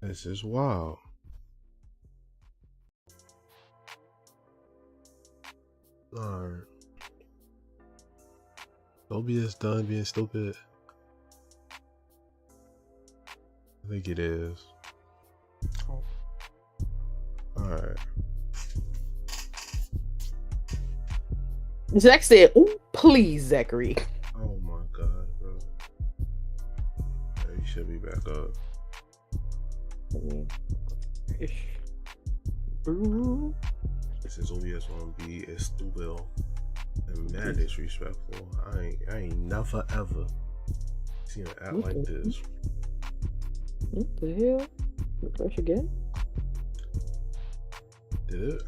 This is wild. Alright. Don't be just done being stupid. I think it is. Alright. Zach said, "Ooh, please, Zachary." Oh my god, bro. Yeah, you should be back up. This is OBS 1B. It's stupid and mad disrespectful. I ain't never ever seen an act like this. What the hell? Refresh again? Did it?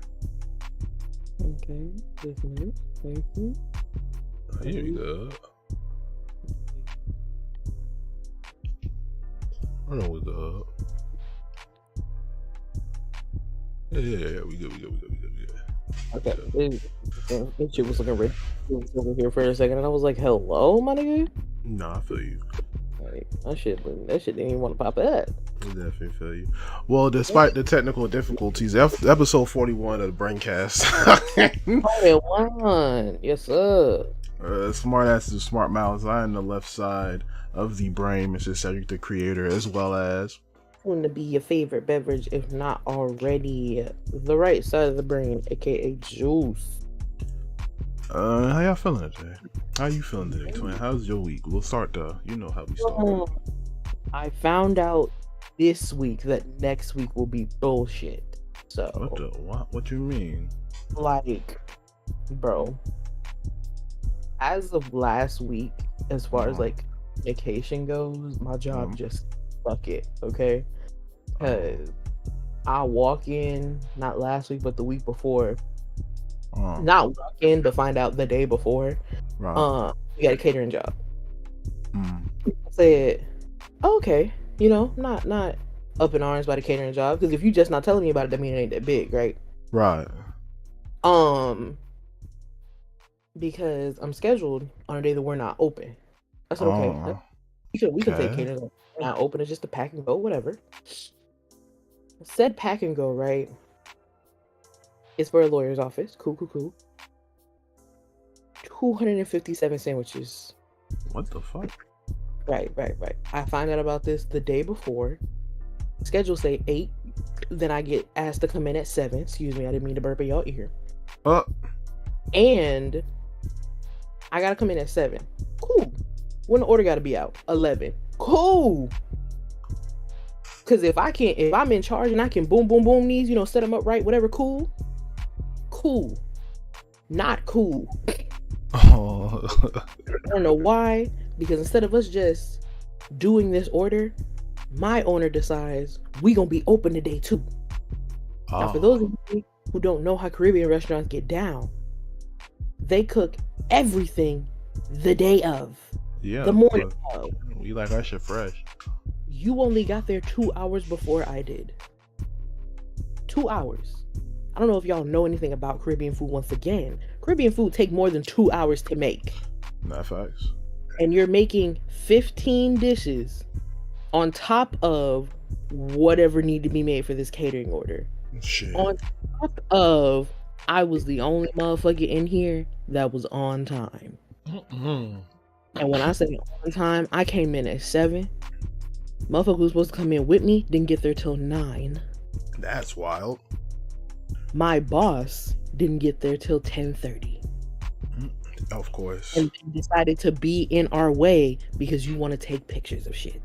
Okay, this minute. Thank you. Oh, here we go. I know we go. Yeah, we good. Okay, this shit was looking rich. It was over here for a second, and I was like, "Hello, my nigga." Nah, I feel you. Like, that shit didn't even want to pop up. I definitely feel you. Well, despite the technical difficulties, episode 41 of the Braincast. 41, yes sir. Smart asses, smart mouths. I am the left side of the brain, Mr. Cedric, the creator, as well as. Going to be your favorite beverage, if not already, the right side of the brain, aka juice. How y'all feeling today? How you feeling today, twin? How's your week? We'll start you know how we start. I found out this week that next week will be bullshit. So what you mean? Like, bro, as of last week, as far as like vacation goes, my job just fuck it, okay? Because I walk in, not last week, but the week before. Not walk in to find out the day before. Right. We got a catering job. I said, okay, not up in arms by the catering job, because if you just not telling me about it, that means it ain't that big, right? Right. Because I'm scheduled on a day that we're not open. I said, okay, we can take catering. We're not open. It's just a pack and go, whatever. Said pack and go, right? It's for a lawyer's office. Cool. 257 sandwiches. What the fuck? Right. I find out about this the day before. Schedule say 8. Then I get asked to come in at 7. Excuse me, I didn't mean to burp in y'all ear. And I gotta come in at 7. Cool. When the order gotta be out? 11. Cool. Because if I'm in charge and I can boom these, set them up right, whatever, cool. Not cool. I don't know why, because instead of us just doing this order, my owner decides we gonna be open today too. Now, for those of you who don't know how Caribbean restaurants get down, they cook everything the day of. Yeah. The morning of. We like our shit fresh. You only got there 2 hours before I did. 2 hours. I don't know if y'all know anything about Caribbean food. Once again, Caribbean food take more than 2 hours to make. Not facts. And you're making 15 dishes on top of whatever need to be made for this catering order. Shit. On top of, I was the only motherfucker in here that was on time. And when I say on time, I came in at 7. Motherfucker who's supposed to come in with me didn't get there till 9. That's wild. My boss didn't get there till 10:30. Of course. And decided to be in our way because you want to take pictures of shit.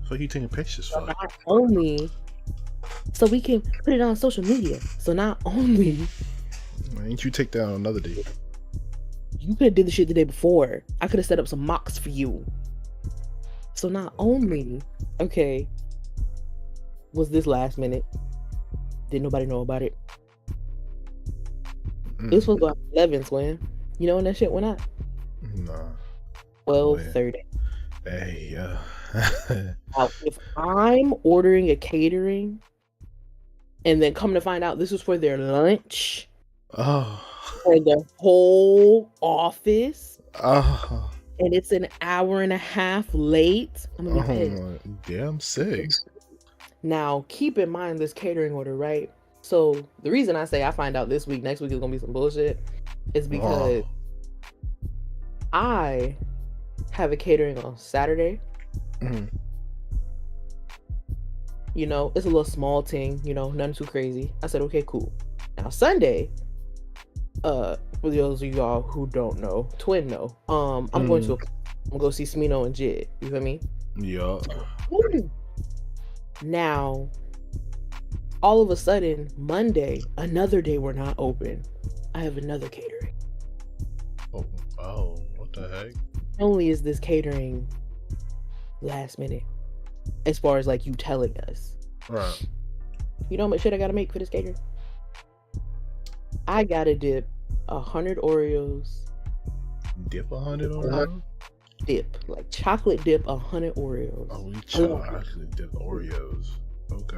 So you taking pictures for? Not only so we can put it on social media. So not only ain't you take that on another day? You could have did the shit the day before. I could have set up some mocks for you. So not only, okay, was this last minute? Didn't nobody know about it? It was supposed to go out at 11, Swim. You know when that shit went out? Nah. 12:30. Hey, Now, if I'm ordering a catering and then come to find out this was for their lunch, for the whole office, and it's an hour and a half late, I'm gonna be pissed. Damn sick. Now, keep in mind this catering order, right? So the reason I say I find out this week, next week is gonna be some bullshit, is because I have a catering on Saturday. Mm-hmm. You know, it's a little small thing, you know, nothing too crazy. I said, okay, cool. Now Sunday, for those of y'all who don't know, Twin know, I'm going to go see Smino and Jid. You feel me? Yeah. Now, all of a sudden, Monday, another day we're not open. I have another catering. Oh, what the heck? Not only is this catering last minute, as far as like you telling us. Right. You know how much shit I gotta make for this catering? I gotta dip 100 Oreos. Dip 100 Oreos? Dip. Like chocolate dip 100 Oreos. Oh, we actually dip Oreos. Okay.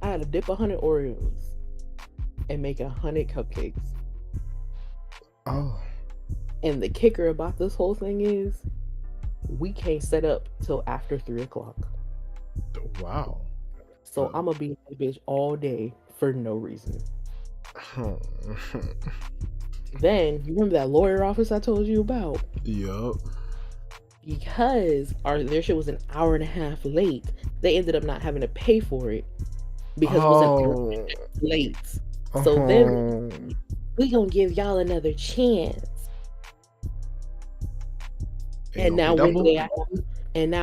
I gotta dip 100 Oreos and make 100 cupcakes. Oh. And the kicker about this whole thing is we can't set up till after 3 o'clock. Wow. So I'm gonna be in that bitch all day for no reason. Then you remember that lawyer office I told you about? Yup. Because their shit was an hour and a half late, they ended up not having to pay for it because it was an hour and a half late. So then we gonna give y'all another chance. And now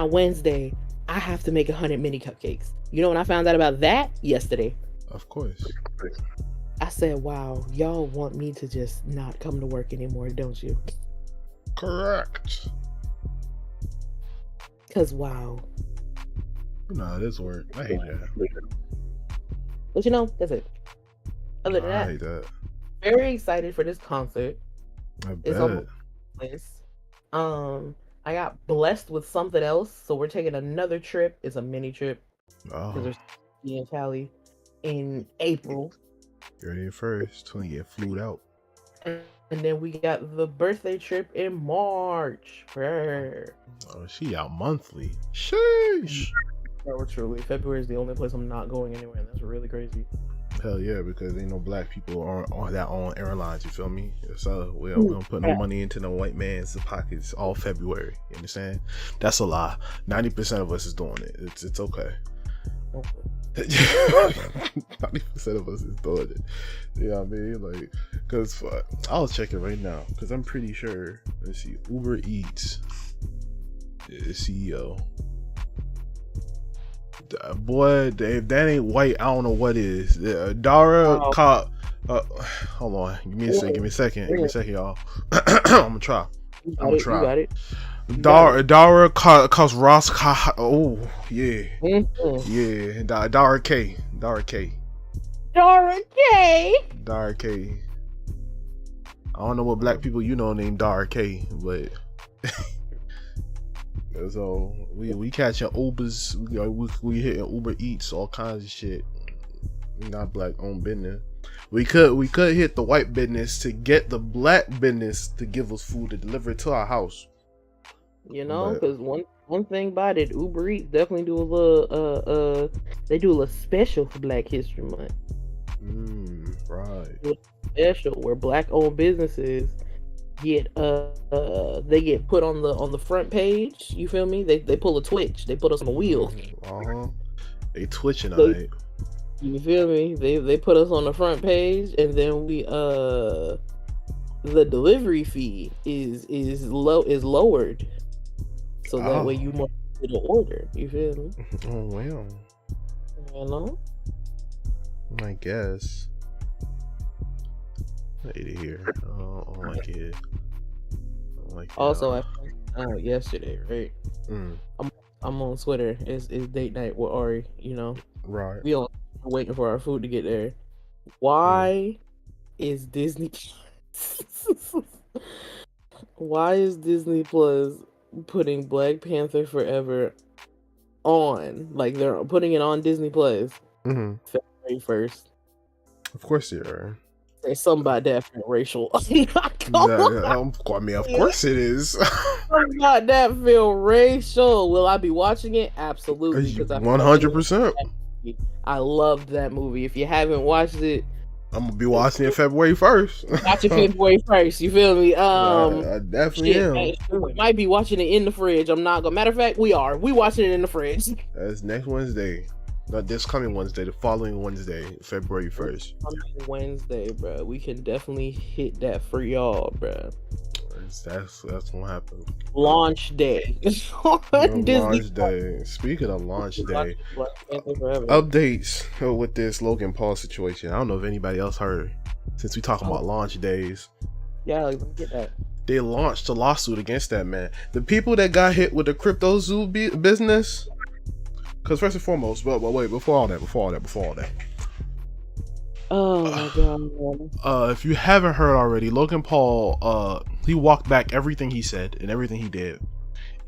Wednesday, I have to make 100 mini cupcakes. You know when I found out about that? Yesterday. Of course. I said, wow, y'all want me to just not come to work anymore, don't you? Correct. Cause wow. Nah, this work. I hate that. But you know, that's it. Other than that, I hate that. very excited for this concert. I bet. It's on my list. I got blessed with something else, so we're taking another trip. It's a mini trip because there's me and Callie in April. You're ready first. 20 get flued out. And then we got the birthday trip in March. Oh, she out monthly. Sheesh. Oh, truly. February is the only place I'm not going anywhere, and that's really crazy. Hell yeah, because ain't no black people on that on airlines, you feel me? So we don't put no money into no white man's pockets all February. You understand? That's a lie. 90% of us is doing it. It's okay. 90% of us is doing it. You know what I mean? Like, because I was checking right now because I'm pretty sure. Let's see, Uber Eats CEO. Boy, if that ain't white, I don't know what is. Dara caught. Hold on, give me a second, y'all. I'm gonna try. You got it. Dara cost Ross. Oh yeah, yeah. Dara K. I don't know what black people you know named Dara K, but. So we catching Ubers, we hitting Uber Eats, all kinds of shit. Not black owned business. We could hit the white business to get the black business to give us food to deliver it to our house. You know, because one thing about it, Uber Eats definitely do a little they do a little special for Black History Month. Right. Special where black owned businesses get they get put on the front page. You feel me? They pull a Twitch. They put us on the wheel. They twitching, alright. You feel me? They put us on the front page, and then we the delivery fee is lowered, so that way you more get an order. You feel me? Oh wow. You know? I guess. I hate it here. I don't like it. Also, I found out yesterday, right? I'm on Twitter. It's date night with Ari. You know, right? We all waiting for our food to get there. Why is Disney? Why is Disney Plus putting Black Panther Forever on? Like they're putting it on Disney Plus February 1st. Of course they are. say something about that feel racial. I mean, of course it is. Something about that feel racial. Will I be watching it? Absolutely. 100%. I loved that movie. If you haven't watched it, I'm gonna be watching it February 1st. watch it February 1st. You feel me? I definitely am. We might be watching it in the fridge. I'm not gonna. Matter of fact, we are. We watching it in the fridge. That's next Wednesday. Not this coming Wednesday. The following Wednesday, February 1st. Wednesday, bro. We can definitely hit that for y'all, bro. That's gonna happen. Launch day. Launch day. Speaking of launch day, updates with this Logan Paul situation. I don't know if anybody else heard. Since we talking about launch days, yeah, let me get that. They launched a lawsuit against that man. The people that got hit with the crypto zoo business. Because first and foremost, but wait, before all that. Oh my god. If you haven't heard already, Logan Paul, he walked back everything he said and everything he did.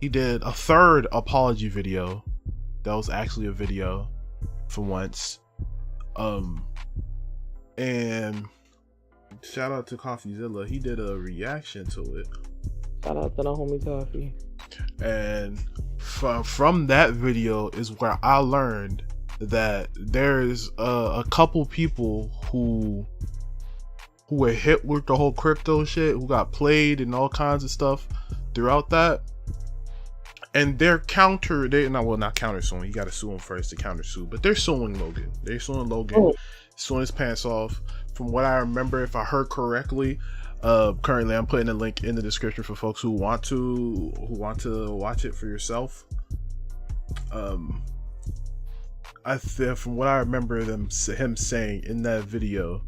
He did a third apology video. That was actually a video for once. And shout out to Coffeezilla. He did a reaction to it. Shout out to the homie Coffee. And from that video is where I learned that there's a couple people who were hit with the whole crypto shit, who got played and all kinds of stuff throughout that. And they're not countersuing. You got to sue him first to countersue. But they're suing Logan. Suing his pants off. From what I remember, if I heard correctly, currently I'm putting a link in the description for folks who want to watch it for yourself. From what I remember him saying in that video,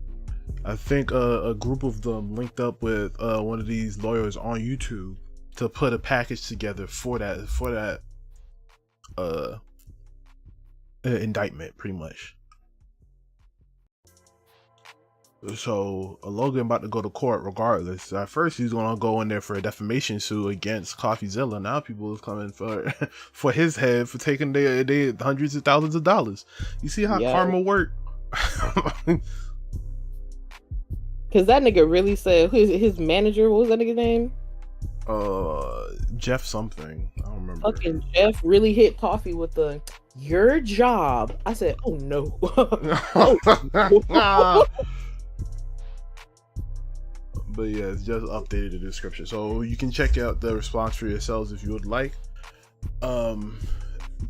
I think a group of them linked up with one of these lawyers on YouTube to put a package together for that indictment, pretty much. So Logan about to go to court regardless. At first he's gonna go in there for a defamation suit against Coffeezilla. Now people is coming for his head for taking their hundreds of thousands of dollars. You see how karma work? Cause that nigga really said his manager, what was that nigga's name? Jeff something. I don't remember. Fucking Jeff really hit Coffee with the your job. I said, oh no. Oh, no. But yeah, it's just updated the description, so you can check out the response for yourselves if you would like.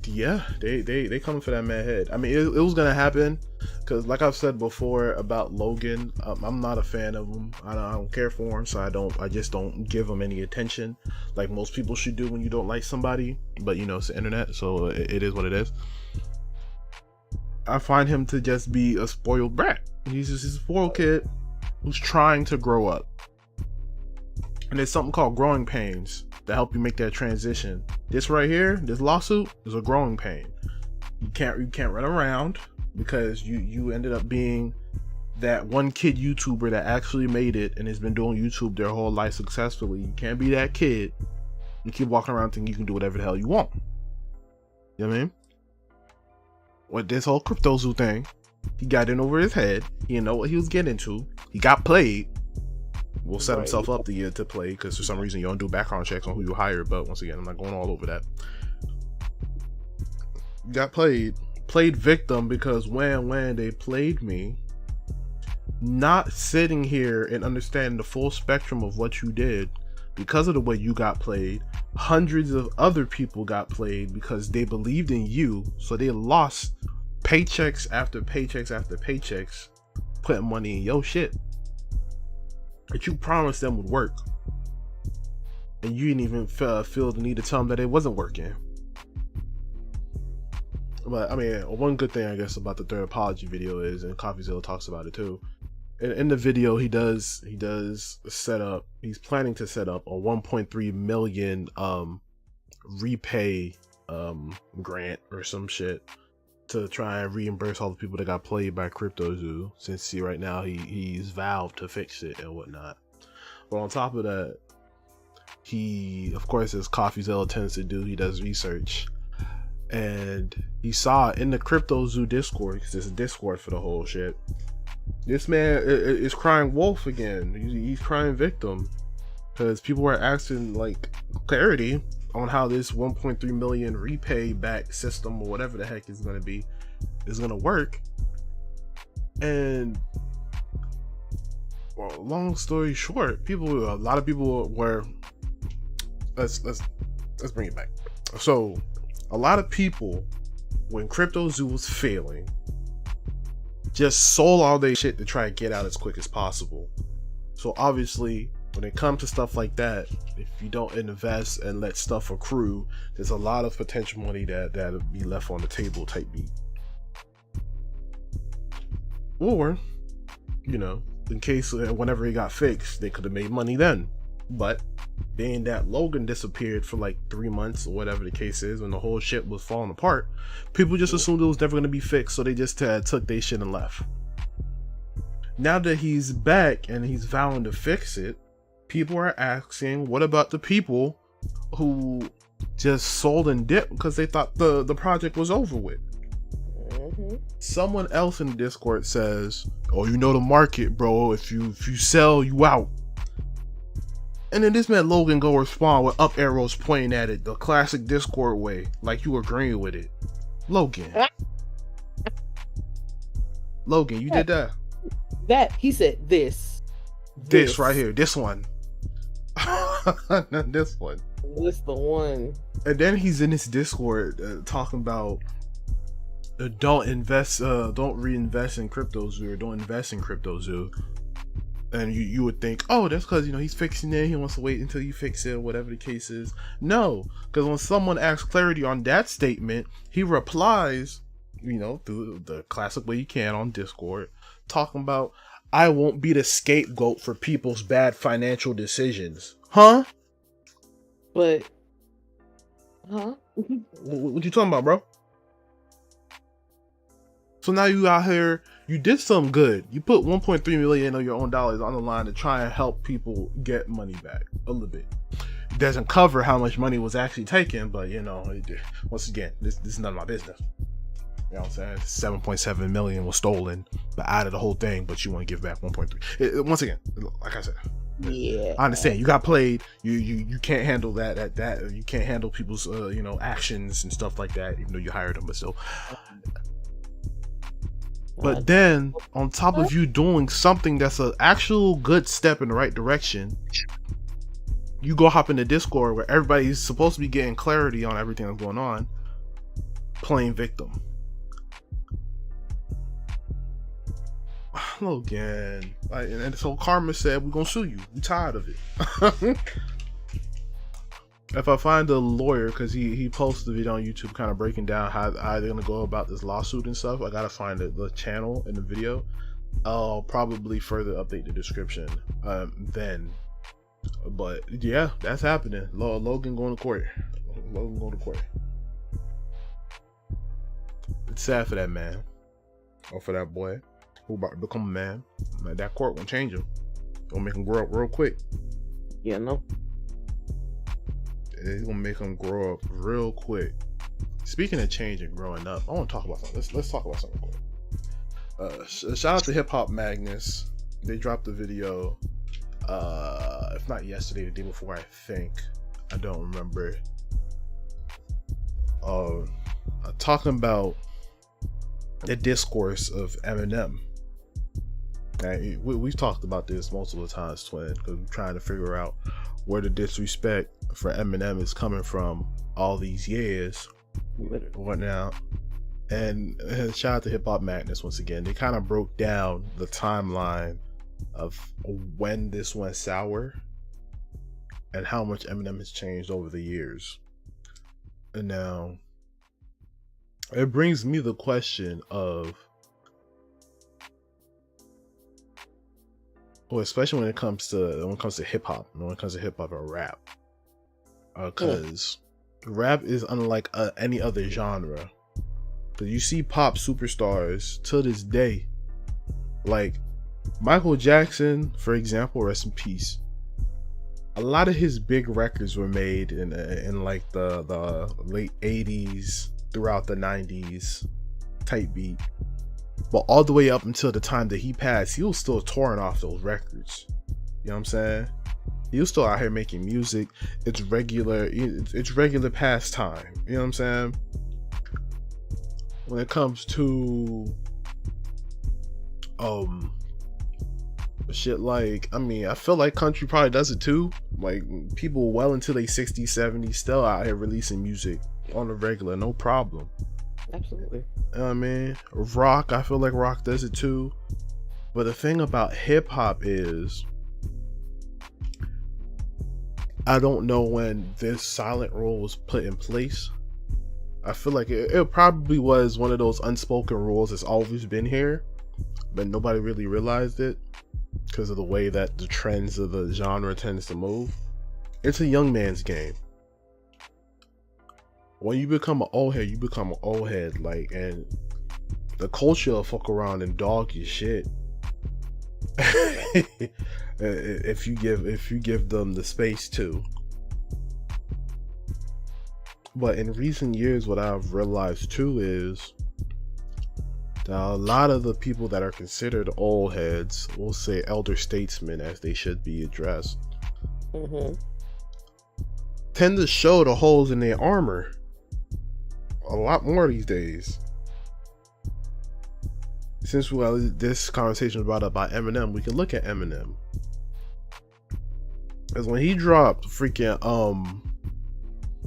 Yeah, they coming for that man head. I mean, it was gonna happen because, like I've said before about Logan, I'm not a fan of him. I don't care for him, so I just don't give him any attention like most people should do when you don't like somebody. But you know, it's the internet, so it is what it is. I find him to just be a spoiled brat. He's just a spoiled kid who's trying to grow up. And there's something called growing pains to help you make that transition. This right here, this lawsuit, is a growing pain. You can't run around because you ended up being that one kid YouTuber that actually made it and has been doing YouTube their whole life successfully. You can't be that kid and keep walking around thinking you can do whatever the hell you want. You know what I mean? With this whole crypto zoo thing, he got in over his head. He didn't know what he was getting into. He got played. Will set himself up to play because for some reason you don't do background checks on who you hire. But once again, I'm not going all over that. Got played victim because when they played me, not sitting here and understanding the full spectrum of what you did because of the way you got played. Hundreds of other people got played because they believed in you, so they lost paychecks after paychecks after paychecks, putting money in your shit that you promised them would work, and you didn't even feel the need to tell them that it wasn't working. But I mean, one good thing I guess about the third apology video is, and Coffeezilla talks about it too, in the video he does he's planning to set up a 1.3 million repay grant or some shit to try and reimburse all the people that got played by Crypto Zoo, since right now he's vowed to fix it and whatnot. But on top of that, he, of course, as Coffeezilla tends to do, he does research, and he saw in the Crypto Zoo Discord, because there's a Discord for the whole shit, This man is crying wolf again. He's crying victim because people are asking like clarity on how this 1.3 million repay back system or whatever the heck is going to be is going to work. And well, long story short, a lot of people were let's bring it back. So a lot of people, when CryptoZoo was failing, just sold all their shit to try to get out as quick as possible. So obviously, when it comes to stuff like that, if you don't invest and let stuff accrue, there's a lot of potential money that'll be left on the table type beat. Or, you know, in case whenever it got fixed, they could have made money then. But being that Logan disappeared for like 3 months or whatever the case is, when the whole shit was falling apart, people just assumed it was never going to be fixed, so they just took their shit and left. Now that he's back and he's vowing to fix it, people are asking, what about the people who just sold and dipped because they thought the project was over with? Mm-hmm. Someone else in the Discord says, oh, you know the market, bro. If you sell, you out. And then this man Logan go respond with up arrows pointing at it, the classic Discord way, like you agreeing with it. Logan. Logan, you did that. That, he said this. This right here, this one. This one. This the one. And then he's in his Discord talking about don't reinvest in CryptoZoo, or don't invest in CryptoZoo. And you would think, oh, that's because, you know, he's fixing it. He wants to wait until you fix it or whatever the case is. No, because when someone asks clarity on that statement, he replies, you know, through the classic way you can on Discord, talking about, I won't be the scapegoat for people's bad financial decisions. Huh? But, huh? What you talking about, bro? So now you out here, you did something good. You put 1.3 million of your own dollars on the line to try and help people get money back a little bit. It doesn't cover how much money was actually taken, but you know, once again, this is none of my business. You know what I'm saying? 7.7 million was stolen, but out of the whole thing, but you want to give back 1.3. Once again, like I said, yeah, I understand you got played. You can't handle that you can't handle people's you know, actions and stuff like that, even though you hired them, but still. But then, on top of you doing something that's an actual good step in the right direction, you go hop in the Discord where everybody's supposed to be getting clarity on everything that's going on, playing victim. Logan. And so Karma said, we're going to sue you. We're tired of it. If I find a lawyer, because he posted a video on YouTube kind of breaking down how they're going to go about this lawsuit and stuff, I got to find the channel in the video. I'll probably further update the description then. But yeah, that's happening. Logan going to court. Logan going to court. It's sad for that man. Or for that boy who about to become a man. Like, that court won't change him. Gonna make him grow up real quick. Yeah, no. It's gonna make him grow up real quick. Speaking of change and growing up, I want to talk about something. Let's talk about something quick. Shout out to HipHopMadness. They dropped the video, if not yesterday, the day before, I think. I don't remember. Talking about the discourse of Eminem. We've talked about this multiple times, Twin, because we're trying to figure out where the disrespect for Eminem is coming from all these years. What now? And shout out to HipHopMadness once again. They kind of broke down the timeline of when this went sour and how much Eminem has changed over the years. And now it brings me the question of, well, especially when it comes to hip hop, when it comes to hip hop or rap, because rap is unlike any other genre. Because you see pop superstars to this day, like Michael Jackson, for example, rest in peace. A lot of his big records were made in like the late 80s, throughout the 90s type beat. But all the way up until the time that he passed, he was still touring off those records. You know what I'm saying? He was still out here making music. It's regular pastime. You know what I'm saying? When it comes to shit like, I mean, I feel like country probably does it too. Like, people well into their 60s, 70s still out here releasing music on the regular, no problem. Absolutely. You know what I mean? Rock, I feel like rock does it too. But the thing about hip hop is, I don't know when this silent rule was put in place. I feel like it probably was one of those unspoken rules that's always been here, but nobody really realized it because of the way that the trends of the genre tends to move. It's a young man's game. When you become an old head, you become an old head, like, and the culture will fuck around and dog your shit. if you give them the space to. But in recent years, what I've realized too is that a lot of the people that are considered old heads, we'll say elder statesmen as they should be addressed, tend to show the holes in their armor a lot more these days. Since this conversation was brought up by Eminem, we can look at Eminem. Because when he dropped freaking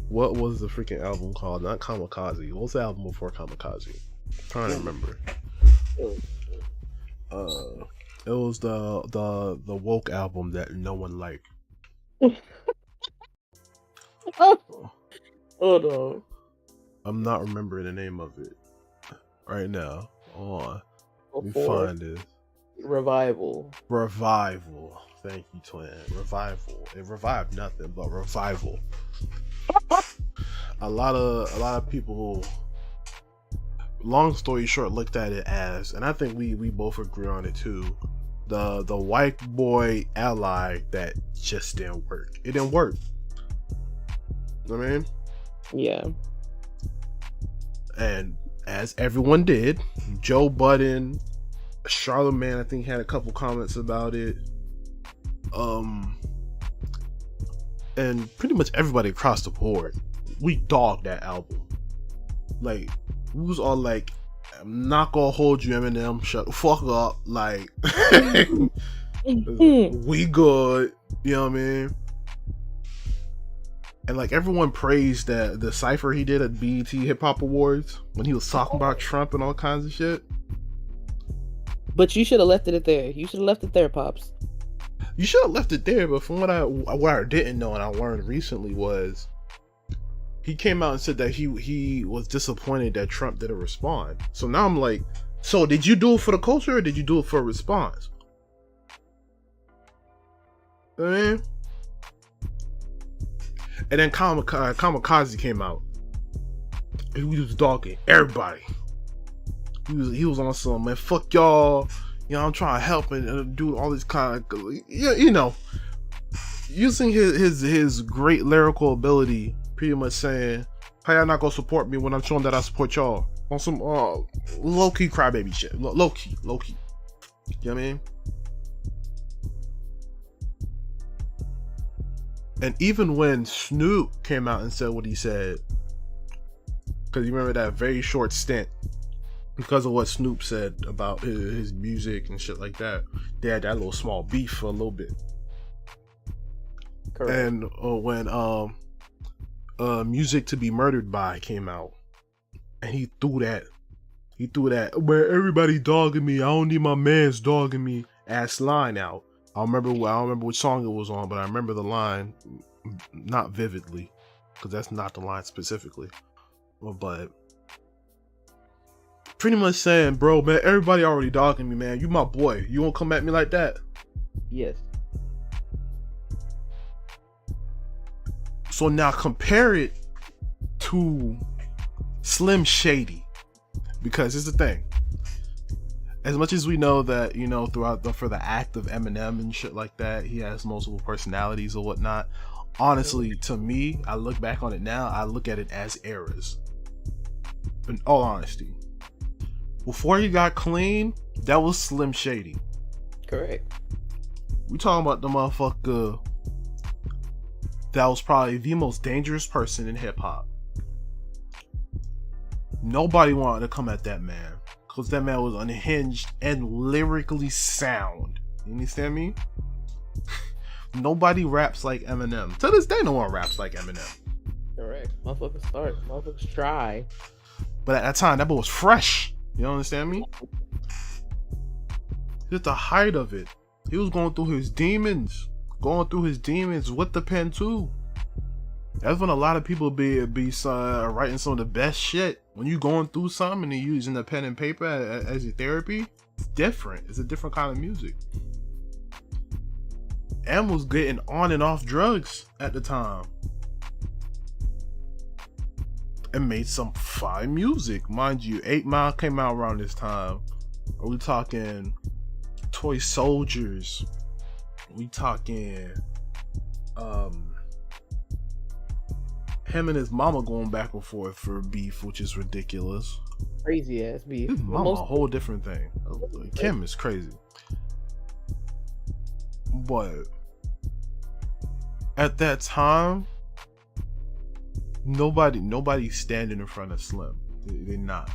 what was the freaking album called? Not Kamikaze. What was the album before Kamikaze? I'm trying to remember. It was the woke album that no one liked. Hold on. I'm not remembering the name of it right now. Hold on. Let me find this. Revival. Thank you, twin. Revival. It revived nothing but revival. A lot of people, long story short, looked at it as, and I think we both agree on it too, the white boy ally that just didn't work. It didn't work. You know what I mean? Yeah. And as everyone did, Joe Budden, Charlemagne, I think, had a couple comments about it. And pretty much everybody across the board, we dogged that album. Like, we was all like, I'm not gonna hold you, Eminem, shut the fuck up. Like, we good. You know what I mean? And like, everyone praised that the cypher he did at BET Hip Hop Awards when he was talking about Trump and all kinds of shit. But you should have left it there. You should have left it there, Pops. You should have left it there, but from what I didn't know and I learned recently was he came out and said that he was disappointed that Trump didn't respond. So now I'm like, so did you do it for the culture or did you do it for a response? You know what I mean? And then Kamikaze came out. He was dogging everybody. He was on some, man, fuck y'all. You know, I'm trying to help and do all this kind of, you know, using his great lyrical ability, pretty much saying, how y'all not gonna support me when I'm showing that I support y'all? On some low-key crybaby shit. Low-key. You know what I mean? And even when Snoop came out and said what he said, because you remember that very short stint, because of what Snoop said about his music and shit like that, they had that little small beef for a little bit. Correct. And when Music to Be Murdered By came out, and he threw that where everybody dogging me, I don't need my mans dogging me ass line out. I don't remember which song it was on, but I remember the line, not vividly, because that's not the line specifically, but pretty much saying, bro, man, everybody already dogging me, man. You my boy. You won't come at me like that. Yes. So now compare it to Slim Shady, because here's the thing. As much as we know that, you know, for the act of Eminem and shit like that, he has multiple personalities or whatnot. Honestly, to me, I look back on it now, I look at it as eras. In all honesty. Before he got clean, that was Slim Shady. Correct. We talking about the motherfucker that was probably the most dangerous person in hip hop. Nobody wanted to come at that man because that man was unhinged and lyrically sound. You understand me? Nobody raps like Eminem. To this day, no one raps like Eminem. Correct. Motherfuckers try. But at that time, that boy was fresh. You understand me? Just the height of it. He was going through his demons. With the pen too. That's when a lot of people be writing some of the best shit. When you going through something and you're using the pen and paper as your therapy, it's different. It's a different kind of music. M was getting on and off drugs at the time. And made some fine music. Mind you, 8 Mile came out around this time. Are we talking Toy Soldiers? We talking him and his mama going back and forth for beef, which is ridiculous. Crazy ass beef. His mama a whole different thing. Kim is crazy. But at that time, nobody's standing in front of Slim. They're not.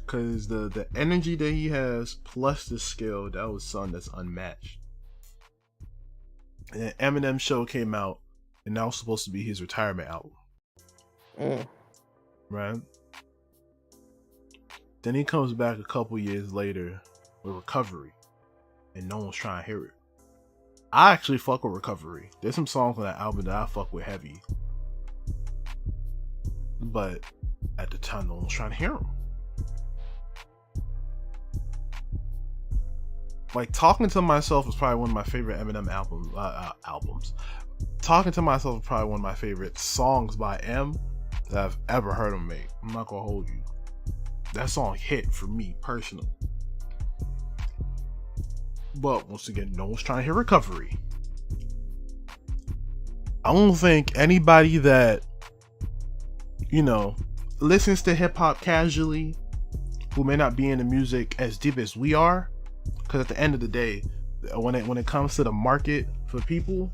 Cause the energy that he has plus the skill, that was something that's unmatched. And then Eminem Show came out, and that was supposed to be his retirement album. Right? Then he comes back a couple years later with Recovery, and no one's trying to hear it. I actually fuck with Recovery. There's some songs on that album that I fuck with heavy. But at the time, no one's trying to hear them. Like, Talking to Myself is probably one of my favorite Eminem albums. Talking to Myself is probably one of my favorite songs by M that I've ever heard him make. I'm not gonna hold you. That song hit for me personally. But once again, no one's trying to hear Recovery. I don't think anybody that, listens to hip hop casually, who may not be into music as deep as we are, because at the end of the day, when it comes to the market for people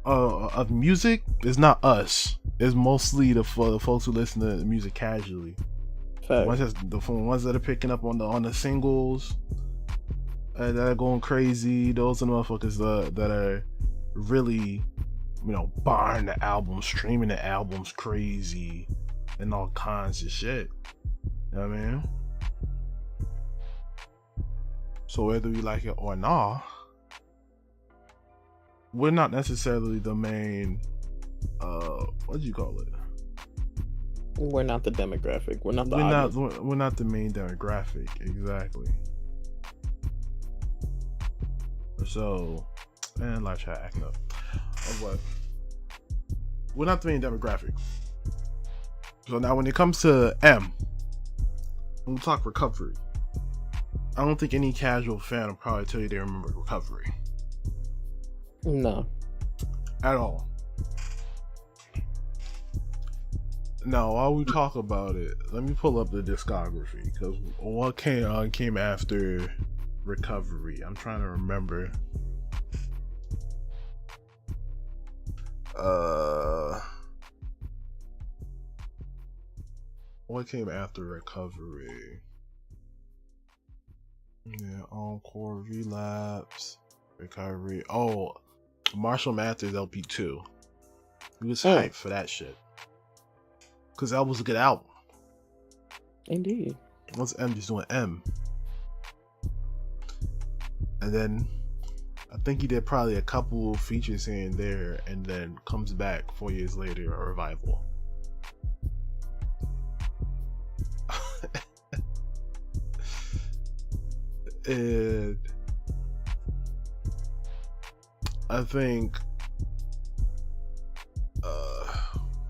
of music, it's not us. It's mostly the folks who listen to music casually. The ones that are picking up on the singles, that are going crazy. Those are the motherfuckers that are really, buying the albums, streaming the albums crazy, and all kinds of shit. You know what I mean? So whether we like it or not, we're not necessarily the main, what do you call it? We're not the demographic. We're not the main demographic, exactly. So, man, life chat acting up. What? We're not the main demographic. So now, when it comes to M, we'll talk Recovery. I don't think any casual fan will probably tell you they remember Recovery. No. At all. Now, while we talk about it, let me pull up the discography, because what came after Recovery? I'm trying to remember. What came after Recovery? Yeah, Encore, Relapse, Recovery. Oh, Marshall Mathers LP2. He was hyped for that shit, because that was a good album. Indeed. Once M just doing M. And then I think he did probably a couple features here and there, and then comes back 4 years later, a revival. And I think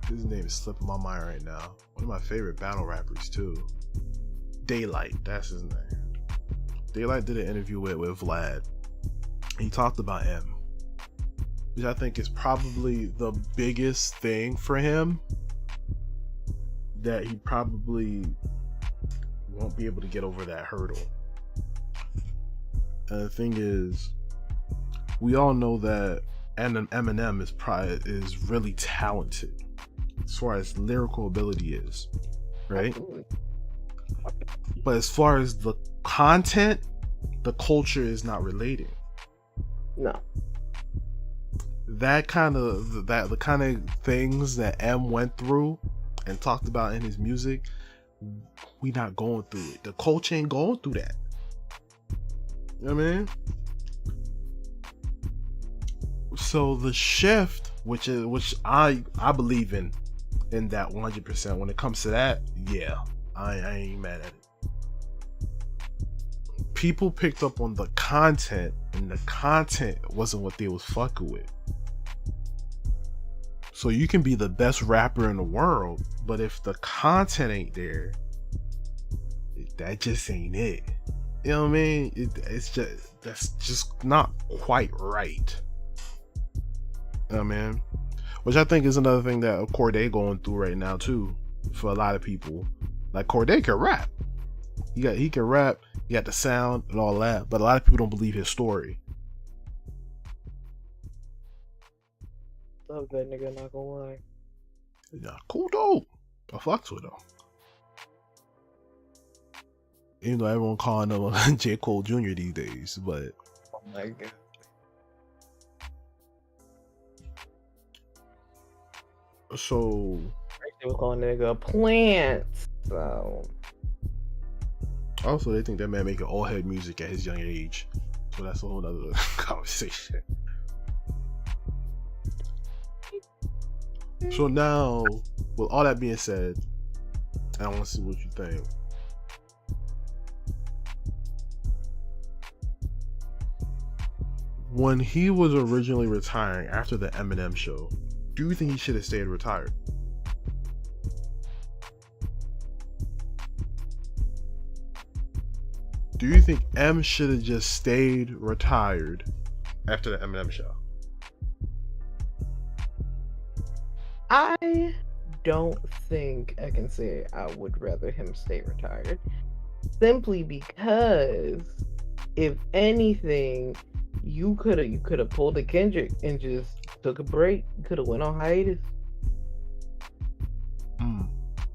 his name is slipping my mind right now. One of my favorite battle rappers too. Daylight, that's his name. Daylight did an interview with Vlad. He talked about M, which I think is probably the biggest thing for him that he probably won't be able to get over that hurdle. And the thing is, we all know that Eminem is really talented as far as lyrical ability is, right? But as far as the content, the culture is not relating. No. The kind of things that M went through and talked about in his music, we not going through it. The culture ain't going through that. You know what I mean? So the shift, which I believe in that 100%. When it comes to that, yeah, I ain't mad at it. People picked up on the content, and the content wasn't what they was fucking with. So you can be the best rapper in the world, but if the content ain't there, that just ain't it. You know what I mean? That's just not quite right. You know what I mean? Which I think is another thing that Corday going through right now too, for a lot of people. Like Corday can rap. He can rap, he got the sound and all that, but a lot of people don't believe his story. Love that nigga, not gonna lie. Yeah, cool dope. I fucks with him. Even though everyone calling him J. Cole Jr. these days, but oh my god. So They were calling that nigga a plant. So also they think that man making all head music at his young age. So that's a whole other conversation. So now, with all that being said, I want to see what you think. When he was originally retiring after the Eminem show, do you think he should have stayed retired? Do you think M should have just stayed retired after the Eminem show? I don't think I can say I would rather him stay retired. Simply because, if anything, you could have pulled a Kendrick and just took a break. You could have went on hiatus.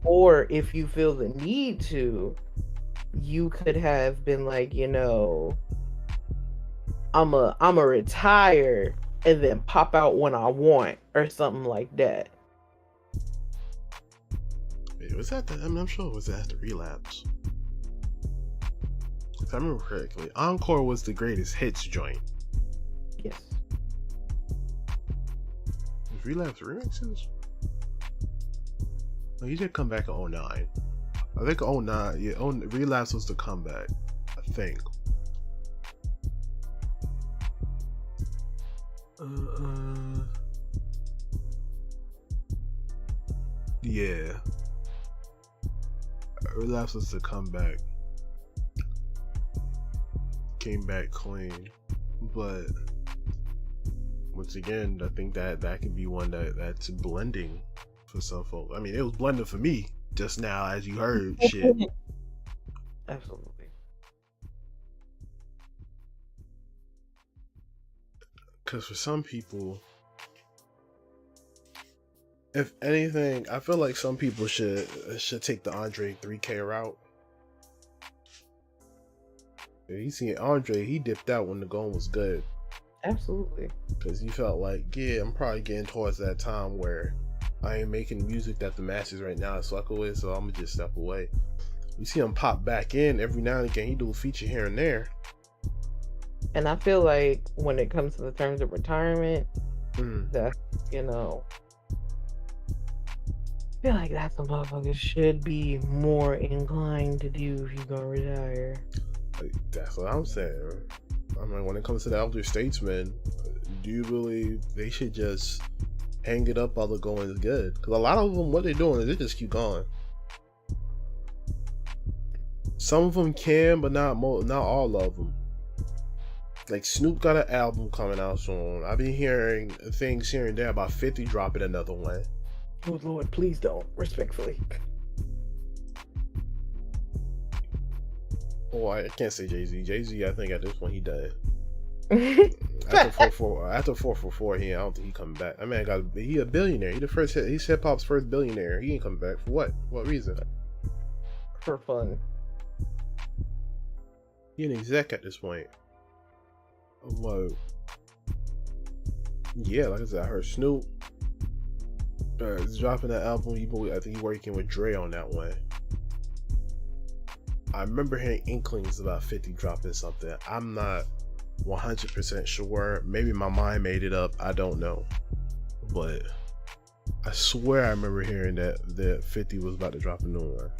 Or if you feel the need to, you could have been like, I'm a retire and then pop out when I want or something like that. Wait, was that the Eminem show or was that the Relapse? If I remember correctly, Encore was the greatest hits joint. Yes. Was Relapse remixes? No, he did come back in 09. I think 09, yeah, Relapse was the comeback, I think. Yeah. Relapse was the comeback. Came back clean. But once again, I think that could be one that's blending for some folks. I mean, it was blending for me just now, as you heard. Shit. Absolutely. Because for some people, if anything, I feel like some people should take the Andre 3K route. You see Andre, he dipped out when the going was good. Absolutely. Because he felt like, yeah, I'm probably getting towards that time where I ain't making music that the masses right now is fucking with, so I'm gonna just step away. You see him pop back in every now and again. He do a feature here and there. And I feel like when it comes to the terms of retirement, that, I feel like that's what motherfuckers should be more inclined to do if you're gonna retire. That's what I'm saying. I mean, when it comes to the elder statesmen, do you believe they should just hang it up while the going is good? Because a lot of them, what they're doing is they just keep going. Some of them can, but not all of them. Like Snoop got an album coming out soon. I've been hearing things here and there about 50 dropping another one. Oh Lord, please don't. Respectfully. Oh, I can't say Jay-Z. Jay-Z, I think at this point he done. After 444, I don't think he coming back. I mean, he a billionaire. He's hip hop's first billionaire. He ain't coming back for what? What reason? For fun. He an exec at this point. Like, yeah, like I said, I heard Snoop is dropping that album. I think he's working with Dre on that one. I remember hearing inklings about 50 dropping something. I'm not 100% sure. Maybe my mind made it up. I don't know. But I swear I remember hearing that 50 was about to drop a new one.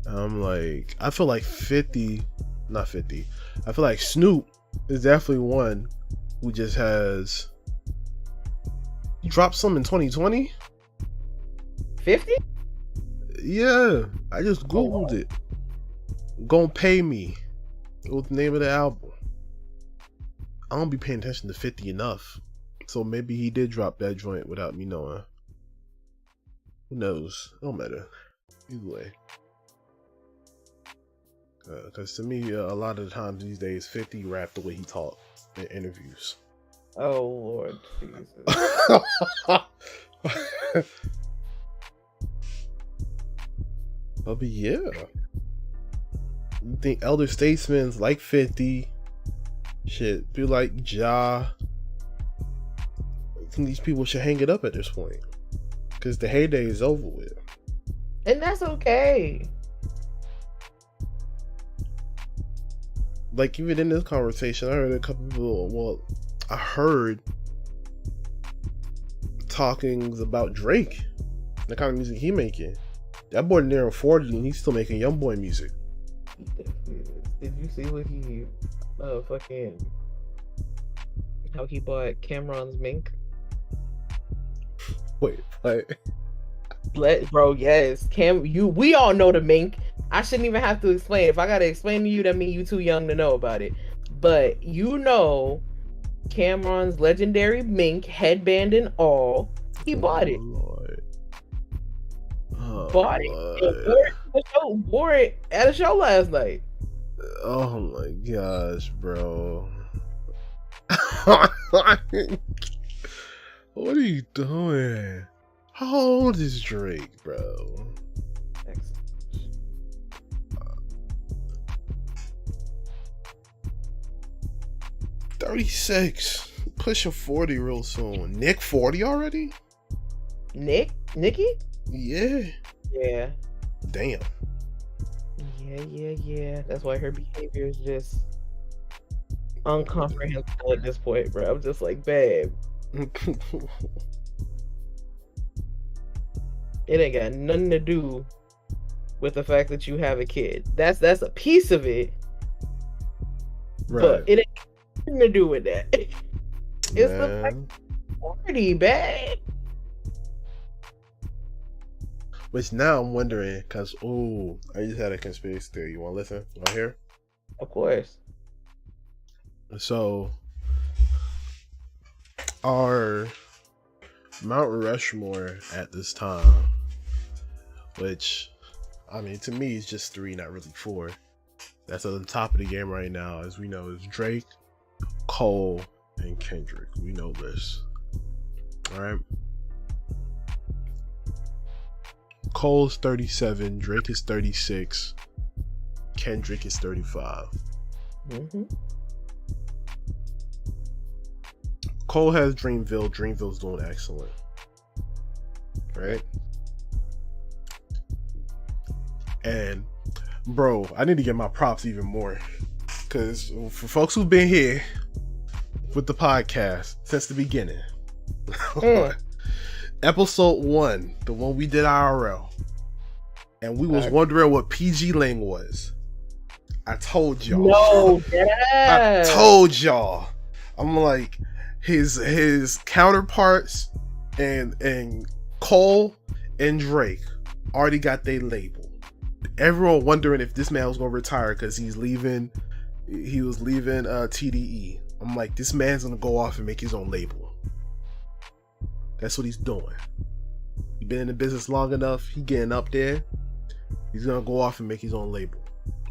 I'm like, I feel like I feel like Snoop is definitely one who just has dropped some in 2020. 50? Yeah, I just Googled it. Gonna Pay Me. What's the name of the album? I don't be paying attention to 50 enough. So maybe he did drop that joint without me knowing. Who knows? Don't matter. Either way. Because to me, a lot of the times these days, 50 rap the way he talk in interviews. Oh, Lord Jesus. But yeah. You think elder statesmen like 50? Shit, people like Ja. I think these people should hang it up at this point. Because the heyday is over with. And that's okay. Like, even in this conversation, I heard a couple people, I heard talkings about Drake, the kind of music he making. That boy near 40 and he's still making young boy music. Did you see what he how he bought Cameron's mink? Wait, what? Bro, yes. We all know the mink. I shouldn't even have to explain. If I gotta explain to you, that means you too young to know about it. But you know Cameron's legendary mink headband and all. He bought it. Lord. Bought it. And wore it at a show last night. Oh my gosh, bro. What are you doing? How old is Drake, bro? 36. Pushing 40 real soon. Nick 40 already? Nikki? Yeah. Yeah. Damn. Yeah. That's why her behavior is just incomprehensible at this point, bro. I'm just like, babe. It ain't got nothing to do with the fact that you have a kid. That's a piece of it. Right. But it ain't nothing to do with that. It's the fact 40, babe. Which now I'm wondering, because, I just had a conspiracy theory. You want to listen? You want to hear? Of course. So, our Mount Rushmore at this time, which, I mean, to me, it's just 3, not really 4. That's at the top of the game right now, as we know, is Drake, Cole, and Kendrick. We know this. All right. Cole's 37, Drake is 36, Kendrick is 35. Mm-hmm. Cole has Dreamville. Dreamville's doing excellent. Right? And, bro, I need to get my props even more. Because for folks who've been here with the podcast since the beginning, episode 1, the one we did IRL, and we was wondering what PG Lang was. I told y'all. No, yeah. I told y'all. I'm like, his counterparts and Cole and Drake already got their label. Everyone wondering if this man was gonna retire because he was leaving TDE. I'm like, this man's gonna go off and make his own label. That's what he's doing. He been in the business long enough. He getting up there. He's gonna go off and make his own label.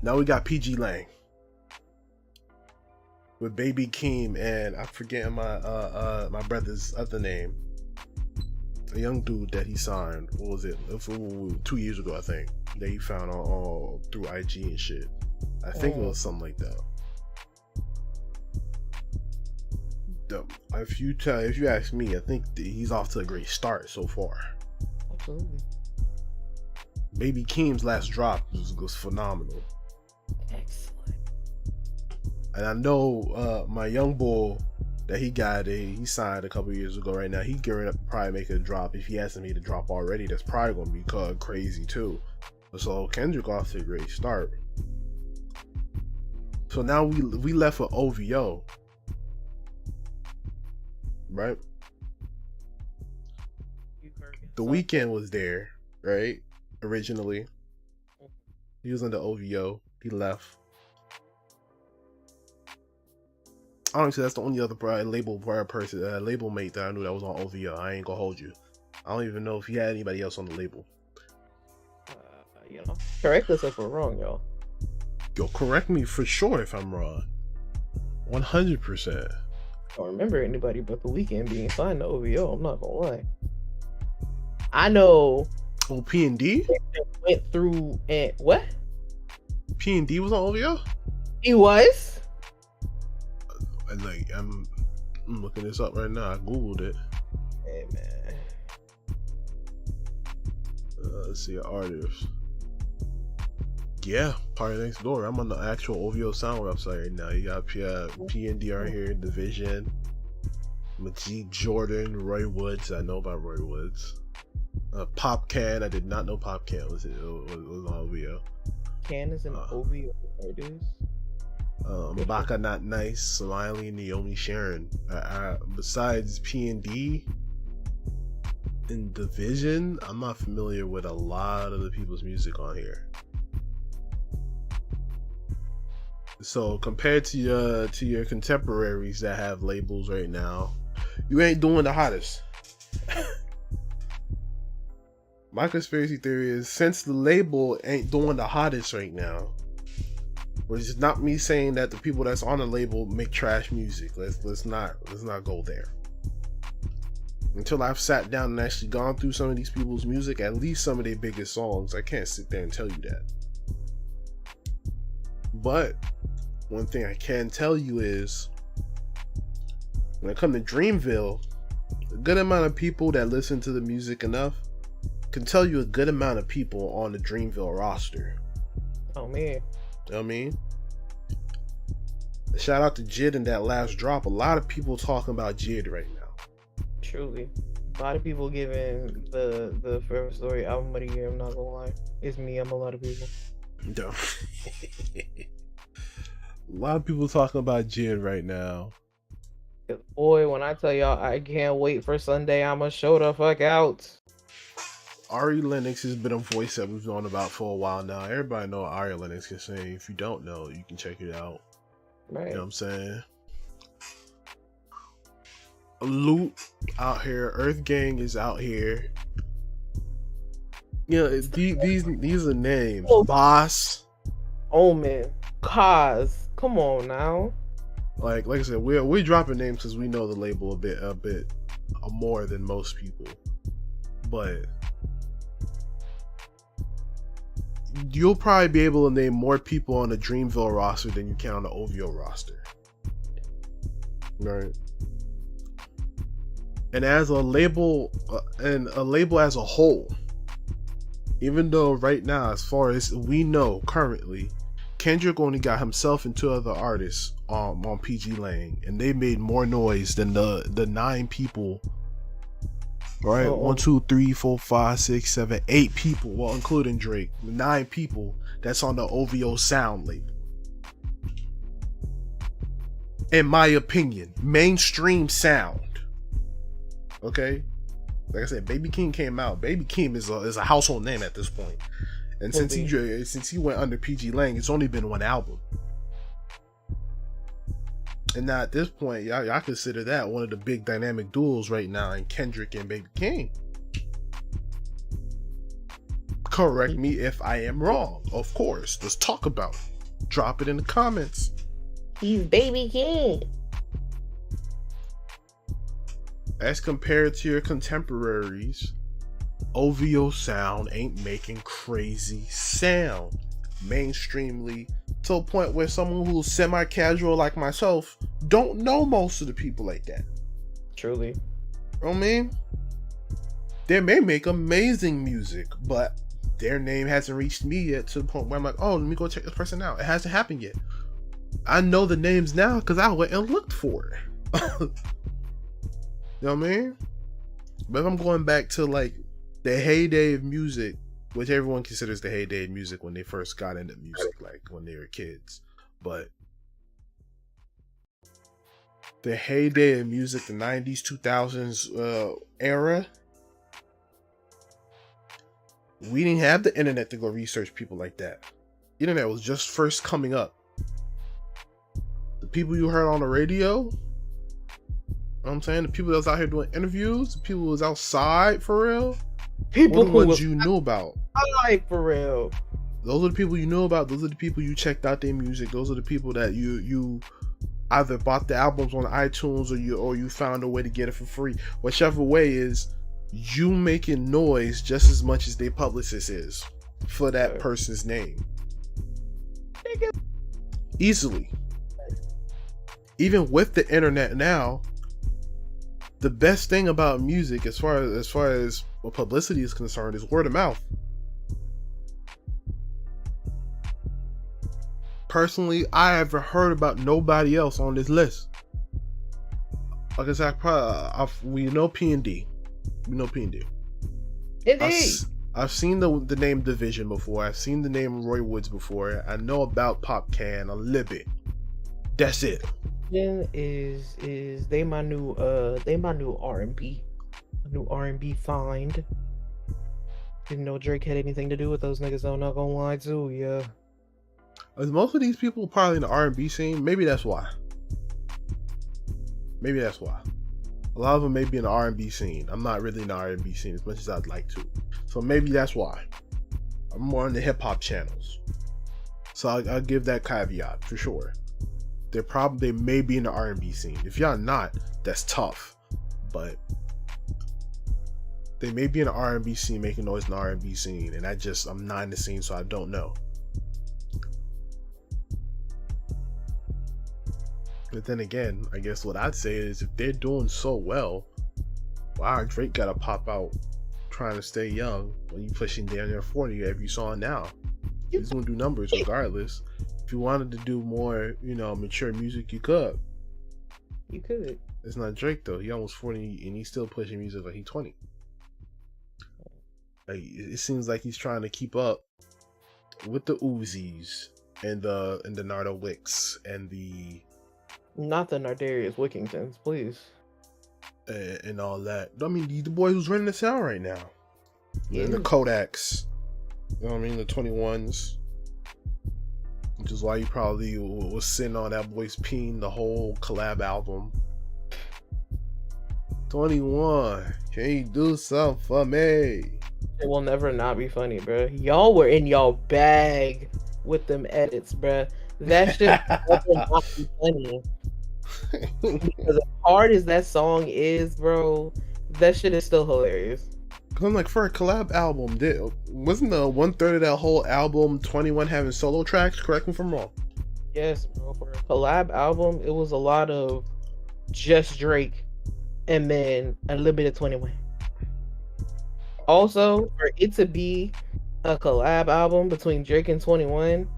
Now we got PG Lang with Baby Keem and I'm forgetting my brother's other name. A young dude that he signed. What was it? 2 years ago, I think. That he found all through IG and shit. I think it was something like that. If you ask me, I think he's off to a great start so far. Absolutely. Baby Keem's last drop was phenomenal. Excellent. And I know my young boy that he signed a couple years ago. Right now, he's gearing up to probably make a drop. If he hasn't made a drop already, that's probably going to be crazy too. So Kendrick off to a great start. So now we left with OVO, right? The Weeknd was there, right? Originally, he was under OVO. He left. Honestly, that's the only other label mate that I knew that was on OVO. I ain't gonna hold you. I don't even know if he had anybody else on the label. Correct us if we're wrong, y'all. Yo, correct me for sure if I'm wrong. 100%. I don't remember anybody but The Weeknd being signed to OVO. I'm not gonna lie. I know. Oh, P&D went through and what? P&D was on OVO. He was. Like I'm looking this up right now. I googled it. Hey man. Let's see, artists. Yeah, Party Next Door. I'm on the actual OVO Sound website right now. You got P&D right here, Division, Majid Jordan, Roy Woods. I know about Roy Woods. Pop Can. I did not know Pop Can was on OVO. Can is an OVO artist. Baka Not Nice, Smiley, Naomi Sharon. Besides P&D and Division, I'm not familiar with a lot of the people's music on here. So compared to your contemporaries that have labels right now, you ain't doing the hottest. My conspiracy theory is since the label ain't doing the hottest right now, which is not me saying that the people that's on the label make trash music. Let's not go there. Until I've sat down and actually gone through some of these people's music, at least some of their biggest songs, I can't sit there and tell you that. But one thing I can tell you is when it comes to Dreamville, a good amount of people that listen to the music enough can tell you a good amount of people on the Dreamville roster. Oh man. You know what I mean? Shout out to Jid in that last drop. A lot of people talking about Jid right now. Truly. A lot of people giving the Forever Story album of the year, I'm not gonna lie. It's me, I'm a lot of people. No. A lot of people talking about Jid right now. Boy, when I tell y'all I can't wait for Sunday, I'ma show the fuck out. Ari Lennox has been a voice that we've known about for a while now. Everybody know what Ari Lennox can sing. If you don't know, you can check it out. Right. You know what I'm saying? Loot out here. Earth Gang is out here. Yeah, these are names. Oh. Boss. Omen. Cause. Come on now. Like I said, we're dropping names because we know the label a bit more than most people. But you'll probably be able to name more people on the Dreamville roster than you can on the OVO roster. Right? And as a label, as a whole, even though right now, as far as we know currently, Kendrick only got himself and 2 other artists on PG Lang, and they made more noise than the 9 people. Right, 1, 2, 3, 4, 5, 6, 7, 8 people, well, including Drake, 9 people that's on the OVO Sound label. In my opinion, mainstream sound. Okay, like I said, Baby Keem came out. Baby Keem is a household name at this point, and since he went under PG Lang, it's only been 1 album. And now at this point, y'all consider that one of the big dynamic duels right now in Kendrick and Baby Keem. Correct me if I am wrong. Of course. Let's talk about it. Drop it in the comments. He's baby king. As compared to your contemporaries, OVO sound ain't making crazy sound mainstreamly to a point where someone who's semi-casual like myself don't know most of the people like that. Truly. You know what I mean? They may make amazing music, but their name hasn't reached me yet to the point where I'm like, oh, let me go check this person out. It hasn't happened yet. I know the names now because I went and looked for it. You know what I mean? But if I'm going back to like the heyday of music, which everyone considers the heyday of music when they first got into music, like when they were kids. But the heyday of music, the 90s, 2000s era, we didn't have the internet to go research people like that. The internet was just first coming up. The people you heard on the radio, you know what I'm saying? The people that was out here doing interviews, the people who was outside for real, People who who was you knew about. outside for real. Those are the people you knew about. Those are the people you checked out their music. Those are the people that you either bought the albums on iTunes or you found a way to get it for free. Whichever way is, you making noise just as much as their publicist is for that person's name. Easily. Even with the internet now, the best thing about music as far as publicity is concerned is word of mouth. Personally, I haven't heard about nobody else on this list. Like I said, we know P&D. We know P&D. Indeed. I've seen the name Division before. I've seen the name Roy Woods before. I know about Pop Can a little bit. That's it. Is they my new R&B, new R&B find. Didn't know Drake had anything to do with those niggas. I'm not gonna lie to ya. Most of these people probably in the R&B scene. Maybe that's why. A lot of them may be in the R&B scene. I'm not really in the R&B scene as much as I'd like to. So maybe that's why. I'm more on the hip hop channels. So I'll give that caveat for sure. They may be in the R&B scene. If y'all not, that's tough. But they may be in the R&B scene, making noise in the R&B scene, and I'm not in the scene, so I don't know. But then again, I guess what I'd say is if they're doing so well, why Drake gotta pop out trying to stay young when you pushing down near 40 every song now? He's gonna do numbers regardless. If you wanted to do more, mature music, you could. You could. It's not Drake though. He almost 40 and he's still pushing music like he's 20. Like, it seems like he's trying to keep up with the Uzis and the Nardo Wicks and the not the Nardarius Wickingtons, please. And all that. I mean, the boy who's running the sound right now. Yeah. And the Kodaks. You know what I mean? The 21s. Which is why you probably was sitting on that boy's peen the whole collab album. 21. Can you do something for me? It will never not be funny, bro. Y'all were in y'all bag with them edits, bro. That shit will not be funny. Because as hard as that song is, bro, that shit is still hilarious. Cause I'm like, for a collab album, wasn't the 1/3 of that whole album 21 having solo tracks? Correct me if I'm wrong. Yes, bro. For a collab album, it was a lot of just Drake and then a little bit of 21. Also, for it to be a collab album between Drake and 21,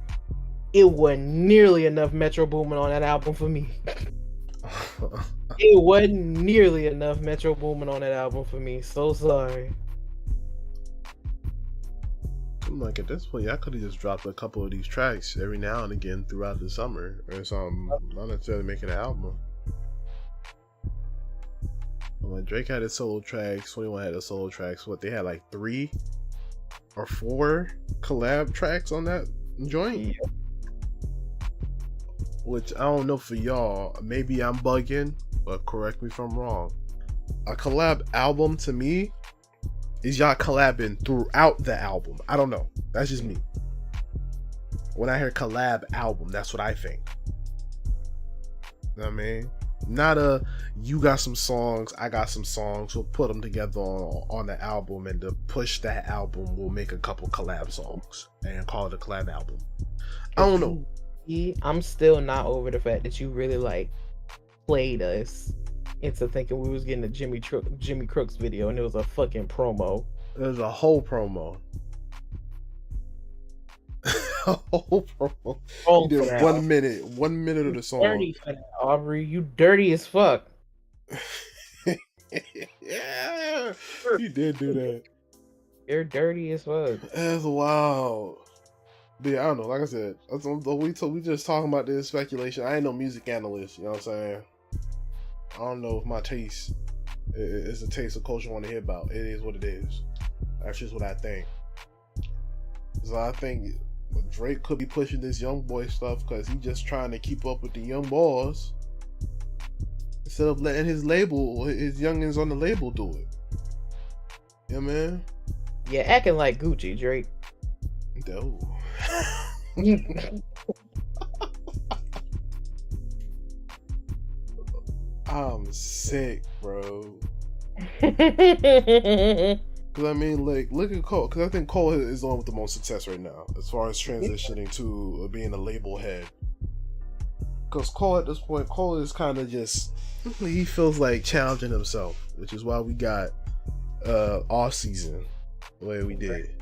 it wasn't nearly enough Metro Boomin on that album for me. It wasn't nearly enough Metro Boomin on that album for me. So sorry. I'm like, at this point, I could have just dropped a couple of these tracks every now and again throughout the summer or something. Not necessarily making an album. When Drake had his solo tracks, 21 had his solo tracks. What, they had like 3 or 4 collab tracks on that joint? Yeah. Which I don't know for y'all. Maybe I'm bugging, but correct me if I'm wrong. A collab album to me is y'all collabing throughout the album? I don't know. That's just me. When I hear collab album, that's what I think. You know what I mean? Not a, you got some songs, I got some songs, we'll put them together on the album, and to push that album, we'll make a couple collab songs and call it a collab album. I don't know. I'm still not over the fact that you really like played us into thinking we was getting a Jimmy Crooks video and it was a fucking promo. It was a whole promo. A whole promo. You did 1 minute. 1 minute of the song. Dirty for that, Aubrey. You dirty as fuck. Yeah, you did do that. You're dirty as fuck. That's wild. But yeah, I don't know. Like I said, we just talking about this speculation. I ain't no music analyst. You know what I'm saying? I don't know if my taste is a taste of culture I want to hear about. It is what it is. That's just what I think. So I think Drake could be pushing this young boy stuff because he's just trying to keep up with the young boys instead of letting his youngins on the label do it. Yeah, man. Yeah, acting like Gucci, Drake. No. I'm sick, bro. Because I mean, like, look at Cole. Because I think Cole is the one with the most success right now as far as transitioning to being a label head. Because Cole, at this point, Cole is kind of just, he feels like challenging himself, which is why we got Off Season the way we did.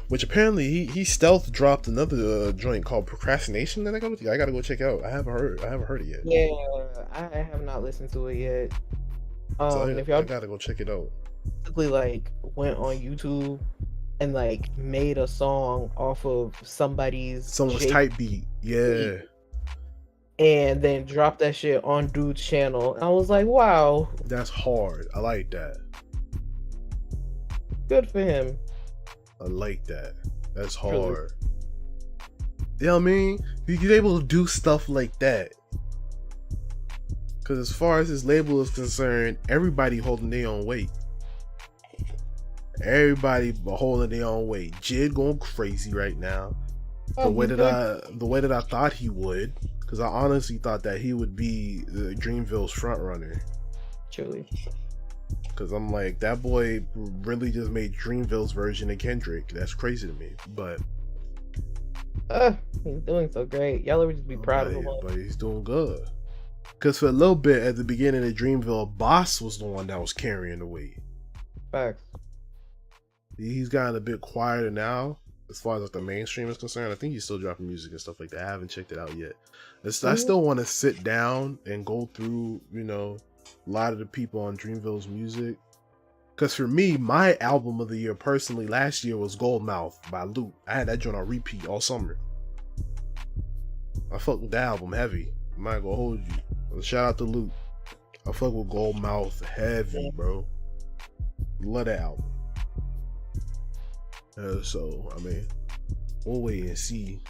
Which apparently he stealth dropped another joint called Procrastination that I gotta go check out. I haven't heard it yet. Yeah, I have not listened to it yet. So if y'all I gotta go check it out. Basically, like, went on YouTube and like made a song off of someone's type beat, yeah, and then dropped that shit on dude's channel. And I was like, wow, that's hard. I like that. Good for him. I like that. That's hard. You know what I mean? He's able to do stuff like that. Because as far as his label is concerned, everybody holding their own weight. Everybody holding their own weight. Jid going crazy right now. The way that I thought he would. Because I honestly thought that he would be Dreamville's front runner. Truly. Because I'm like, that boy really just made Dreamville's version of Kendrick. That's crazy to me. But he's doing so great. Y'all ever just be proud of him? But he's doing good. Because for a little bit at the beginning of Dreamville, Boss was the one that was carrying the weight. Facts. He's gotten a bit quieter now, as far as like the mainstream is concerned. I think he's still dropping music and stuff like that. I haven't checked it out yet. I still want to sit down and go through, you know, a lot of the people on Dreamville's music. Because for me, my album of the year personally last year was Goldmouth by Luke. I had that joint on repeat all summer. I fucked with that album heavy. I'm not gonna hold you. Shout out to Luke. I fuck with Goldmouth heavy, bro. Love that album. So, I mean, we'll wait and see.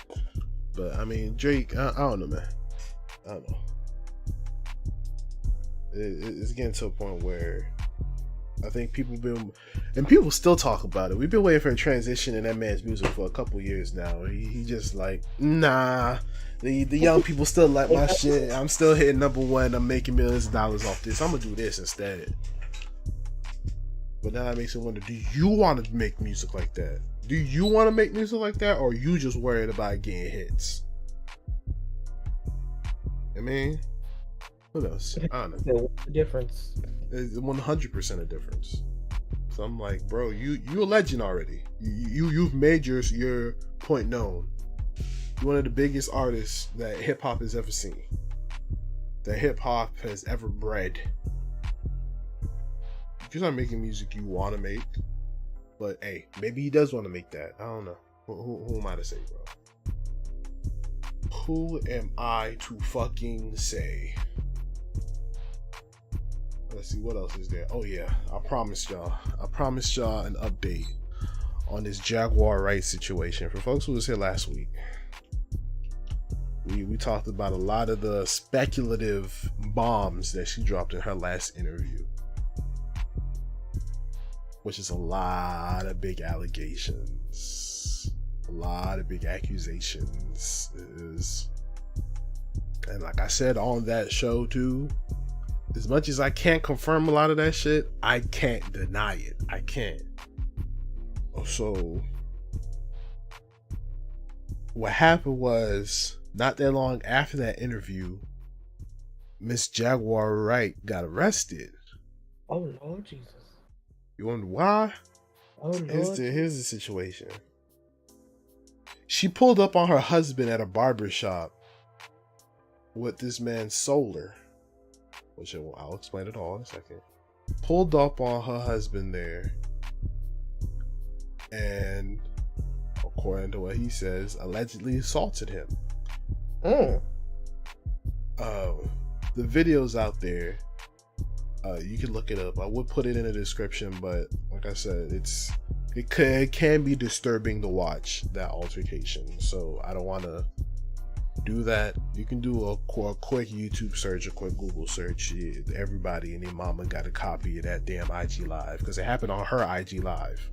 But, I mean, Drake, I don't know, man. I don't know. It's getting to a point where I think people still talk about it. We've been waiting for a transition in that man's music for a couple years now. He just like, nah, the young people still like my shit. I'm still hitting #1. I'm making millions of dollars off this. I'm gonna do this instead. But now that makes me wonder, do you want to make music like that? Do you want to make music like that, or are you just worried about getting hits? I mean, what else? I don't know. What's the difference? It's 100% a difference. So I'm like, bro, you're a legend already. You've made your point known. You're one of the biggest artists that hip hop has ever seen. That hip hop has ever bred. You're not making music you want to make, but hey, maybe he does want to make that. I don't know. Who am I to say, bro? Who am I to fucking say? Let's see, what else is there? Oh yeah, I promised y'all an update on this Jaguar Wright situation. For folks who was here last week, we talked about a lot of the speculative bombs that she dropped in her last interview. which is a lot of big allegations, a lot of big accusations. And like I said on that show too, as much as I can't confirm a lot of that shit, I can't deny it. I can't. So what happened was, not that long after that interview, Miss Jaguar Wright got arrested. Oh Lord Jesus. You wonder why? Oh Lord. Here's the situation. She pulled up on her husband at a barber shop with this man Solar, which I'll explain it all in a second. Pulled up on her husband there, and according to what he says, allegedly assaulted him. The video's out there. You can look it up. I would put it in the description, but like I said, it can be disturbing to watch that altercation. So I don't want to do that. You can do a quick YouTube search, a quick Google search. Everybody and their mama got a copy of that damn IG Live, because it happened on her IG Live.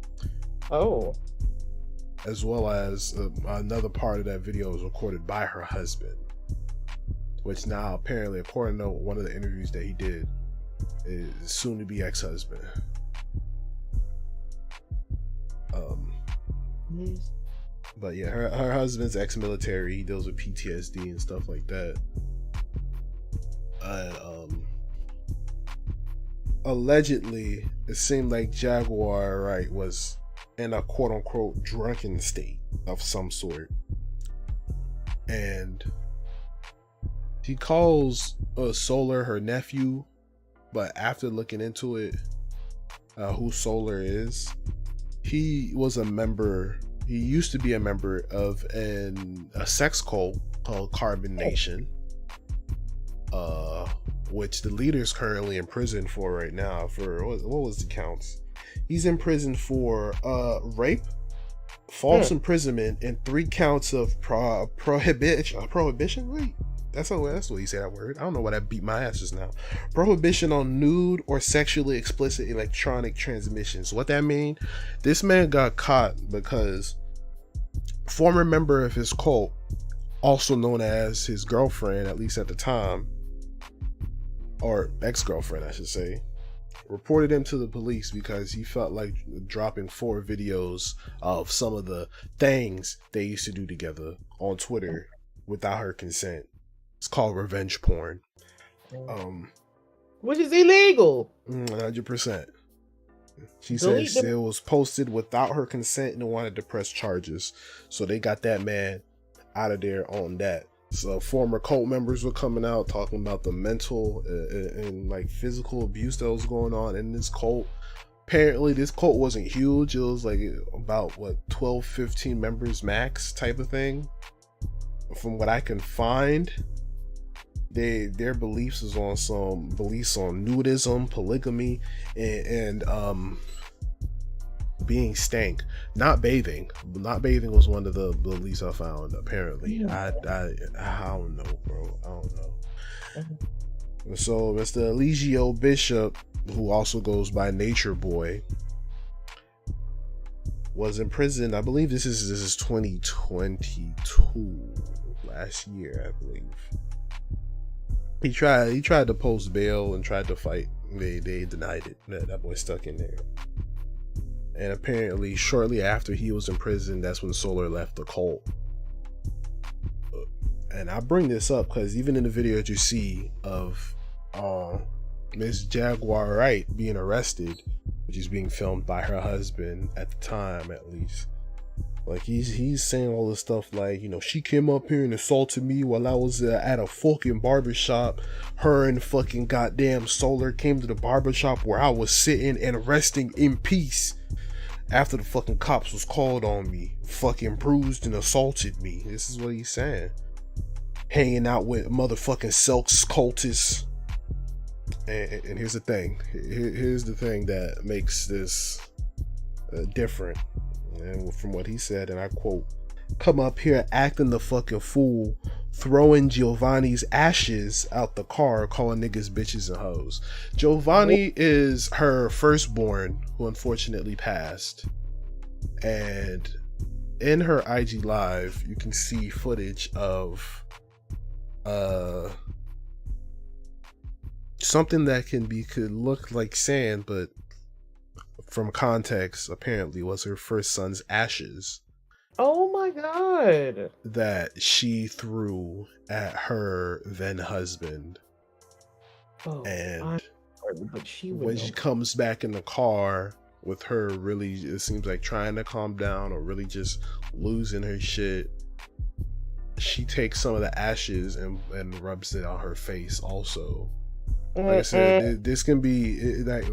Oh. As well as another part of that video was recorded by her husband, which now apparently, according to one of the interviews that he did, is soon to be ex-husband. Yes. But yeah, her husband's ex-military. He deals with PTSD and stuff like that. And allegedly, it seemed like Jaguar Wright was in a quote-unquote drunken state of some sort, and he calls Solar her nephew, but after looking into it, who Solar is, he used to be a member of a sex cult called Carbon Nation, which the leader's currently in prison for right now. For what was the counts? He's in prison for rape, false imprisonment, and 3 counts of prohibition. Wait, that's the way you say that word. I don't know why that beat my ass just now. Prohibition on nude or sexually explicit electronic transmissions. What that mean? This man got caught because former member of his cult, also known as his girlfriend, at least at the time, or ex-girlfriend, I should say, reported him to the police because he felt like dropping 4 videos of some of the things they used to do together on Twitter without her consent. It's called revenge porn. Which is illegal. 100%. She says it was posted without her consent and wanted to press charges. So they got that man out of there on that. So former cult members were coming out talking about the mental and like physical abuse that was going on in this cult. Apparently this cult wasn't huge. It was like about 12, 15 members max type of thing. From what I can find, their beliefs is on some beliefs on nudism, polygamy, and being stank. Not bathing was one of the beliefs I found, apparently. I don't know, bro. I don't know. So Mr. Eligio Bishop, who also goes by Nature Boy, was in prison. I believe this is 2022, last year, I believe. He tried to post bail and tried to fight. They denied it. That boy stuck in there. And apparently shortly after he was in prison, that's when Solar left the cult. And I bring this up because even in the video that you see of Miss Jaguar Wright being arrested, which is being filmed by her husband at the time, at least, like he's saying all this stuff like, you know, she came up here and assaulted me while I was at a fucking barbershop. Her and fucking goddamn Solar came to the barbershop where I was sitting and resting in peace after the fucking cops was called on me, fucking bruised and assaulted me. This is what he's saying. Hanging out with motherfucking Selks cultists. And here's the thing. Here's the thing that makes this different. And from what he said, and I quote, come up here acting the fucking fool, throwing Giovanni's ashes out the car, calling niggas bitches and hoes. Giovanni is her firstborn, who unfortunately passed. And in her IG live, you can see footage of something that could look like sand, but from context, apparently was her first son's ashes. Oh my god. That she threw at her then husband. Oh, and but when she comes back in the car with her really, it seems like trying to calm down or really just losing her shit, she takes some of the ashes and rubs it on her face also. Like I said, this can be like,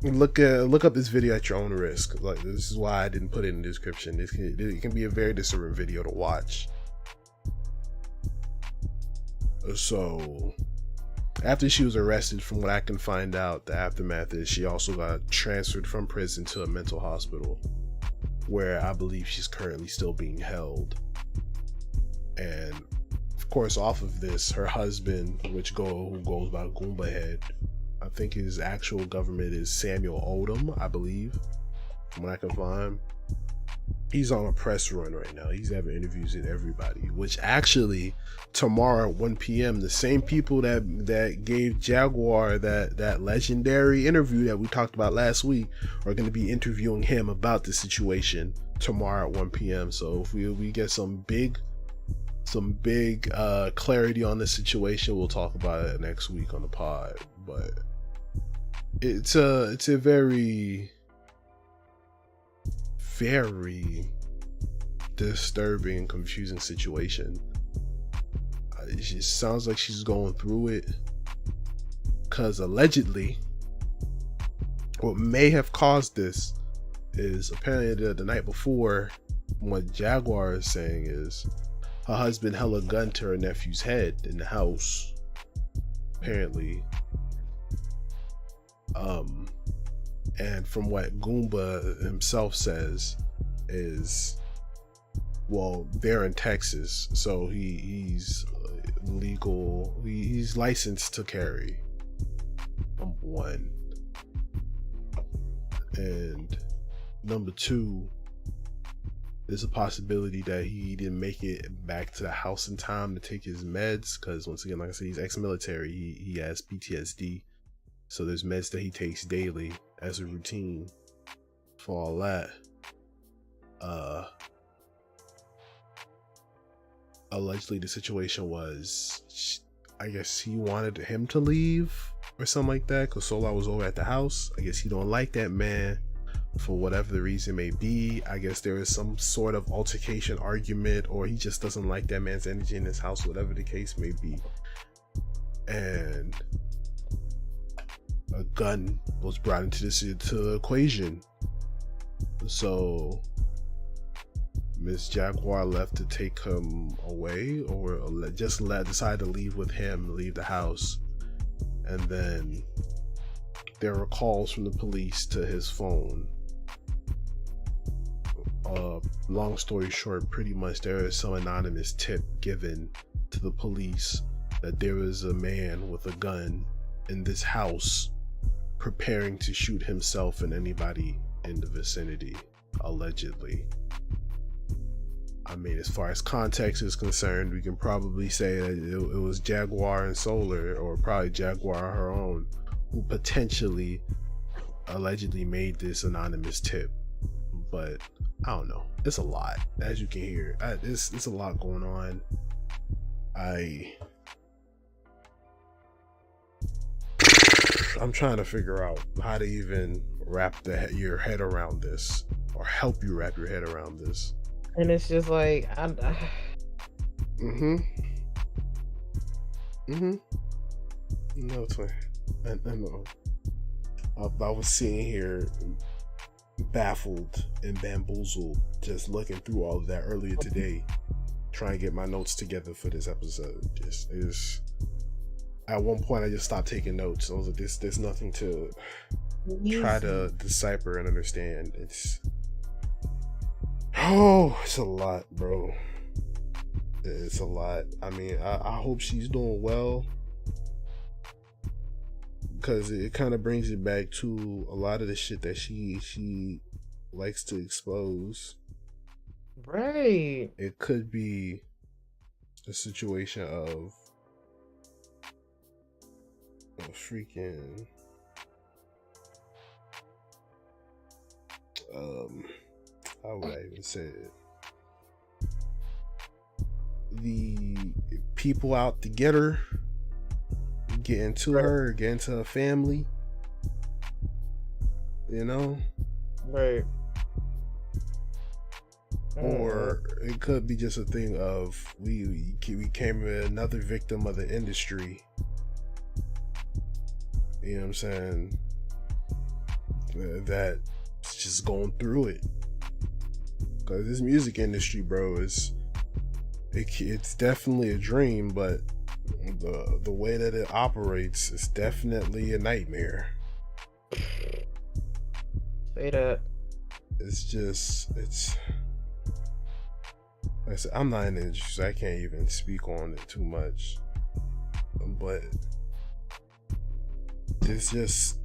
look up this video at your own risk. Like, this is why I didn't put it in the description. It can be a very disturbing video to watch. So after she was arrested, from what I can find out, the aftermath is she also got transferred from prison to a mental hospital, where I believe she's currently still being held. And of course, off of this, her husband, who goes by Goomba Head, I think his actual government is Samuel Odom, I believe, from what I can find. He's on a press run right now. He's having interviews with everybody, which actually tomorrow at 1 p.m. the same people that gave Jaguar that legendary interview that we talked about last week are going to be interviewing him about the situation tomorrow at 1 p.m. So if we get some big clarity on the situation, we'll talk about it next week on the pod. But it's a very disturbing and confusing situation. It just sounds like she's going through it because allegedly what may have caused this is apparently the night before, what Jaguar is saying is her husband held a gun to her nephew's head in the house, apparently. And from what Goomba himself says is, well, they're in Texas, so he's legal. He's licensed to carry. Number one. And number two, there's a possibility that he didn't make it back to the house in time to take his meds, because once again, like I said, he's ex-military. He has PTSD, so there's meds that he takes daily as a routine for all that. Allegedly the situation was, I guess he wanted him to leave or something like that, because Solar was over at the house. I guess he don't like that man for whatever the reason may be. I guess there is some sort of altercation, argument, or he just doesn't like that man's energy in his house, whatever the case may be. And a gun was brought into the equation. So Miss Jaguar left to take him away, or just decide to leave with him, leave the house. And then there were calls from the police to his phone. Long story short, pretty much there is some anonymous tip given to the police that there is a man with a gun in this house preparing to shoot himself and anybody in the vicinity, allegedly. I mean, as far as context is concerned, we can probably say that it was Jaguar and Solar, or probably Jaguar on her own, who potentially allegedly made this anonymous tip. But I don't know, it's a lot, as you can hear. It's a lot going on. I'm trying to figure out how to even wrap your head around this, or help you wrap your head around this. And it's just like, No, it's fine. I know. I was sitting here baffled and bamboozled, just looking through all of that earlier today, trying to get my notes together for this episode. At one point, I just stopped taking notes. I was like, there's nothing to try to decipher and understand. It's Oh, it's a lot, bro. It's a lot. I mean, I hope she's doing well, because it kind of brings it back to a lot of the shit that she likes to expose. Right. It could be a situation of a freaking how would I even say it? The people out to get her, getting to her, getting to her family, you know? Right. Or it could be just a thing of we became another victim of the industry. You know what I'm saying? That's just going through it. Because this music industry, bro, it's definitely a dream, but the way that it operates is definitely a nightmare. Say that. Like I said, I'm not in the industry, so I can't even speak on it too much. But there's just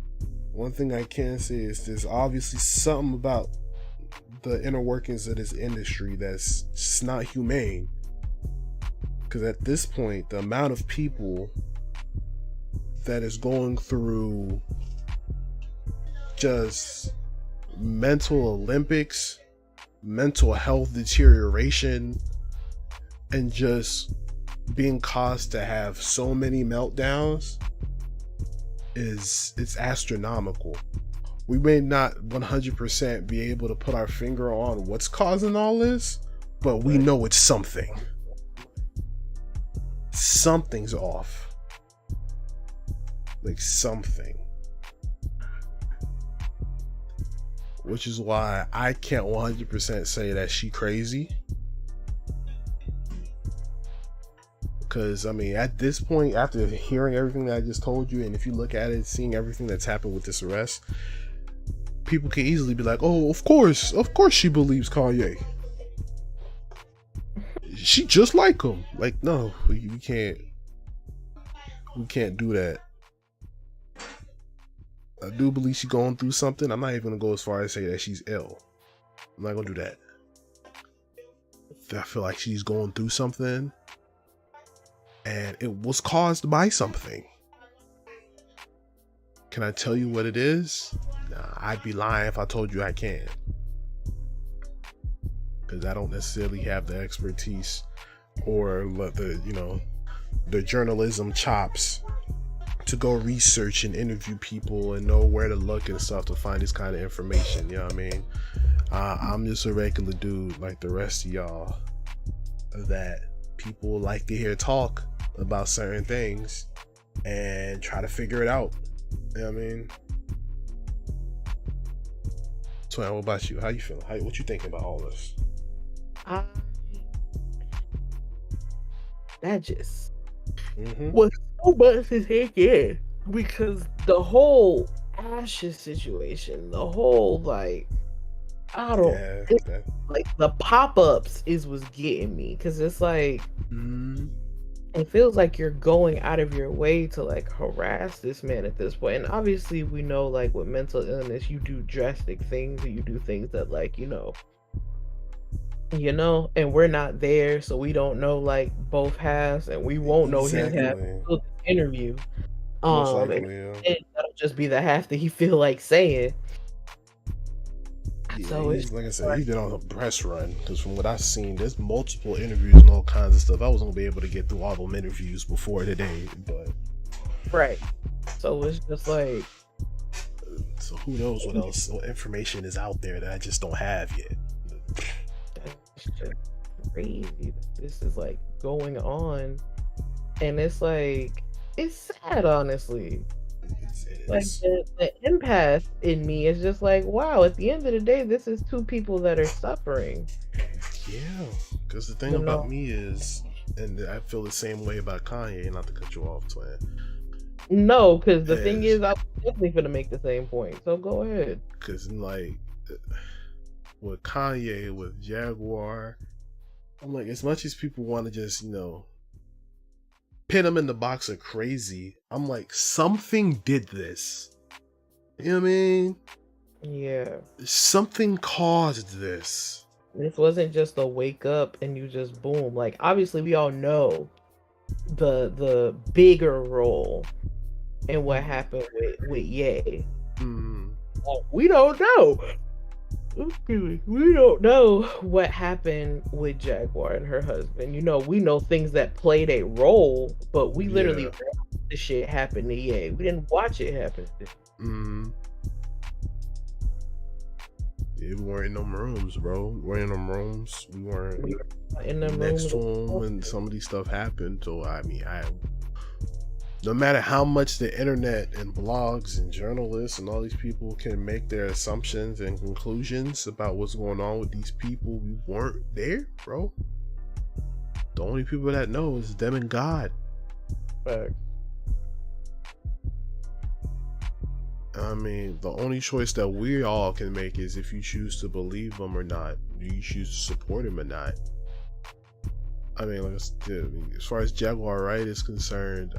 one thing I can say is there's obviously something about the inner workings of this industry that's just not humane. Because at this point, the amount of people that is going through just mental Olympics, mental health deterioration, and just being caused to have so many meltdowns it's astronomical. We may not 100% be able to put our finger on what's causing all this, but we know it's something. Something's off. Like something. Which is why I can't 100% say that she crazy. Because, I mean, at this point, after hearing everything that I just told you, and if you look at it, seeing everything that's happened with this arrest, people can easily be like, oh, of course she believes Kanye. She just like him. Like, no, we can't do that. I do believe she's going through something. I'm not even gonna go as far as say that she's ill. I'm not gonna do that. I feel like she's going through something, and it was caused by something. Can I tell you what it is? Nah, I'd be lying if I told you I can. Because I don't necessarily have the expertise or the journalism chops to go research and interview people and know where to look and stuff to find this kind of information. You know what I mean? I'm just a regular dude like the rest of y'all that people like to hear talk about certain things and try to figure it out. You know what I mean? Twin, what about you? How you feeling? What you thinking about all this? That just was so much to take in, because the whole Ashes situation, the whole like the pop-ups was getting me, because it's like it feels like you're going out of your way to like harass this man at this point. And obviously we know, like, with mental illness, you do drastic things, and you do things that, like, you know, and we're not there, so we don't know like both halves, and we won't know his half until the interview. Most likely, and that'll just be the half that he feel like saying. Yeah, so he's, like I said, he's been on a press run, because from what I've seen, there's multiple interviews and all kinds of stuff. I wasn't gonna be able to get through all them interviews before today, but right. So it's just like, so who knows what information is out there that I just don't have yet. That's just crazy. This is like going on, and it's like, it's sad, honestly. Like the empath in me is just like, wow, at the end of the day, this is two people that are suffering. Yeah, because the thing about me is, and I feel the same way about Kanye, not to cut you off, Twin. No, because the thing is, I'm definitely gonna make the same point, so go ahead. Because, like, with Kanye, with Jaguar. I'm like, as much as people want to just, pin them in the box of crazy, I'm like, something did this. You know what I mean? Yeah. Something caused this. This wasn't just a wake up and you just boom. Like, obviously we all know the bigger role in what happened with Ye. We don't know. Excuse me. We don't know what happened with Jaguar and her husband. We know things that played a role, but we literally watched the shit happen to Ye. We didn't watch it happen. Yeah, we weren't in them rooms, bro. We weren't in them rooms. We weren't in them next rooms to him when some of these stuff happened. So no matter how much the internet and blogs and journalists and all these people can make their assumptions and conclusions about what's going on with these people, we weren't there, bro. The only people that know is them and God. Fact. I mean, the only choice that we all can make is if you choose to believe them or not. Do you choose to support him or not? I mean, like I said, as far as Jaguar Wright is concerned,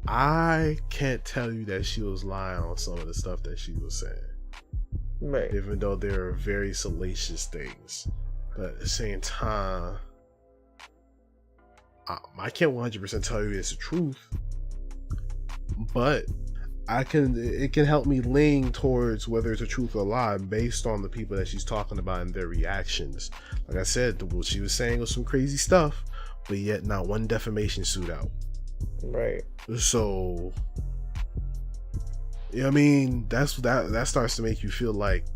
I can't tell you that she was lying on some of the stuff that she was saying. Right. Even though there are very salacious things. But at the same time, I can't 100% tell you it's the truth. But it can help me lean towards whether it's a truth or a lie based on the people that she's talking about and their reactions. Like I said, what she was saying was some crazy stuff, but yet not one defamation suit out. Right. So, I mean, that starts to make you feel like,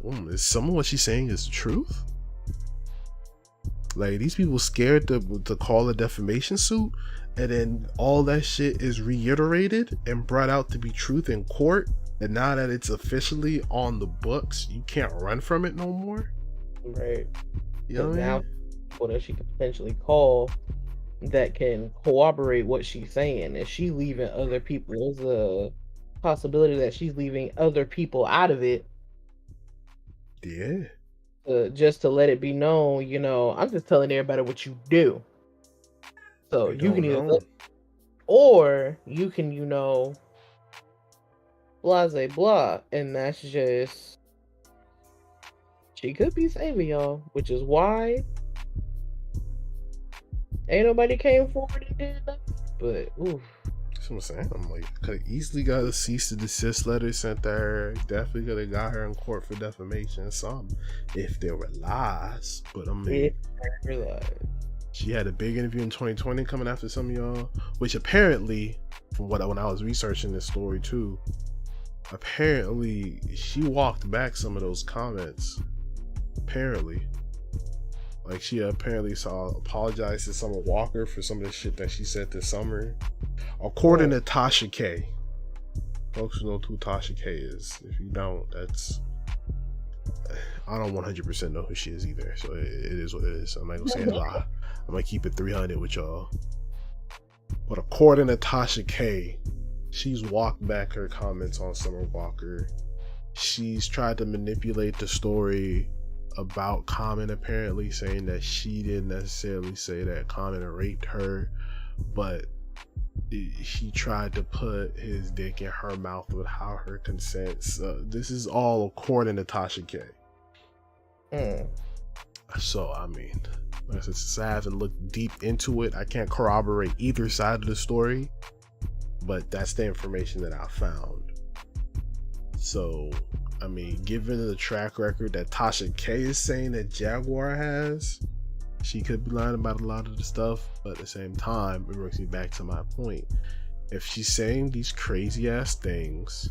is some of what she's saying is the truth? Like, these people scared to call a defamation suit, and then all that shit is reiterated and brought out to be truth in court, and now that it's officially on the books, you can't run from it no more. Right. You know what I mean? People that she could potentially call that can corroborate what she's saying. Is she leaving other people? There's a possibility that she's leaving other people out of it. Yeah. Just to let it be known, I'm just telling everybody what you do. So you can either or you can, blase blah, and that's just, she could be saving y'all, which is why ain't nobody came forward and did nothing. But oof. That's what I'm saying. I'm like, could have easily got a cease and desist letter sent to her. Definitely could have got her in court for defamation. Some, if there were lies. But I mean, she had a big interview in 2020 coming after some of y'all, which apparently, when I was researching this story too, apparently she walked back some of those comments. Apparently. Like, she apparently apologized to Summer Walker for some of the shit that she said this summer. According to Tasha K. Folks know who Tasha K is. If you don't, I don't 100% know who she is either. So it is what it is. I'm not going to say a lie. I'm going to keep it 300 with y'all. But according to Tasha K, she's walked back her comments on Summer Walker. She's tried to manipulate the story about Common, apparently saying that she didn't necessarily say that Common raped her, but she tried to put his dick in her mouth without her consent. So this is all according to Tasha K. So I mean, since I haven't looked deep into it, I can't corroborate either side of the story, but that's the information that I found. So I mean, given the track record that Tasha K is saying that Jaguar has, she could be lying about a lot of the stuff, but at the same time, it brings me back to my point. If she's saying these crazy ass things,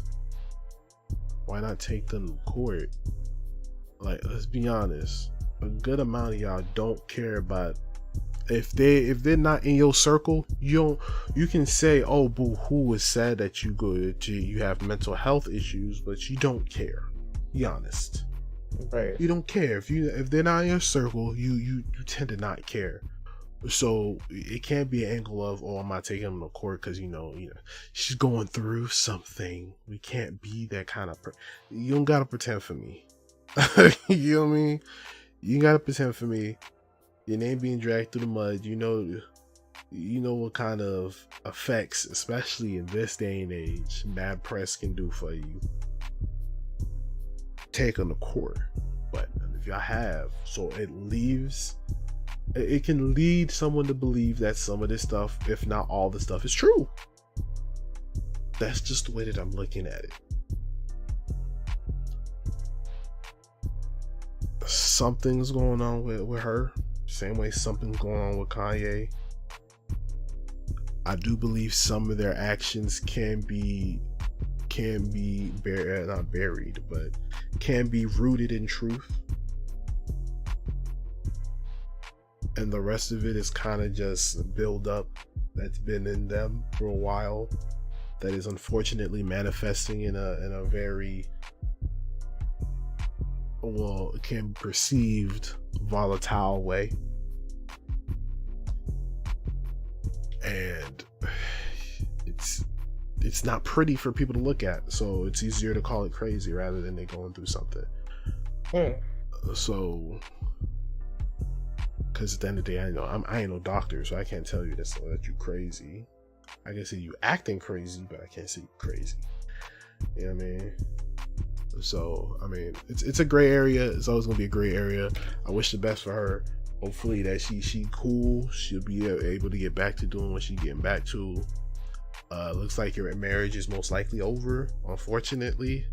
why not take them to court? Like, let's be honest, a good amount of y'all don't care about, if they're not in your circle, you can say, oh, boo-hoo, was said that you have mental health issues, but you don't care. Be honest. Right. You don't care. If they're not in your circle, you tend to not care. So it can't be an angle of, oh, I'm not taking them to court because she's going through something. We can't be that kind of you don't gotta pretend for me. You know what I mean? You gotta pretend for me. Your name being dragged through the mud. You know what kind of effects, especially in this day and age, bad press can do for you. Take on the court, but if y'all have, so it can lead someone to believe that some of this stuff, if not all the stuff, is true. That's just the way that I'm looking at it. Something's going on with her, same way something's going on with Kanye. I do believe some of their actions can be not buried, but can be rooted in truth, and the rest of it is kind of just build up that's been in them for a while, that is unfortunately manifesting in a very, well, it can be perceived volatile way. And it's not pretty for people to look at, so it's easier to call it crazy rather than they going through something. So, because at the end of the day, I ain't no doctor, so I can't tell you that you crazy. I can say you acting crazy, but I can't say you crazy. You know what I mean? So, I mean, it's a gray area. It's always gonna be a gray area. I wish the best for her. Hopefully that she cool. She'll be able to get back to doing what she's getting back to. Looks like your marriage is most likely over, unfortunately.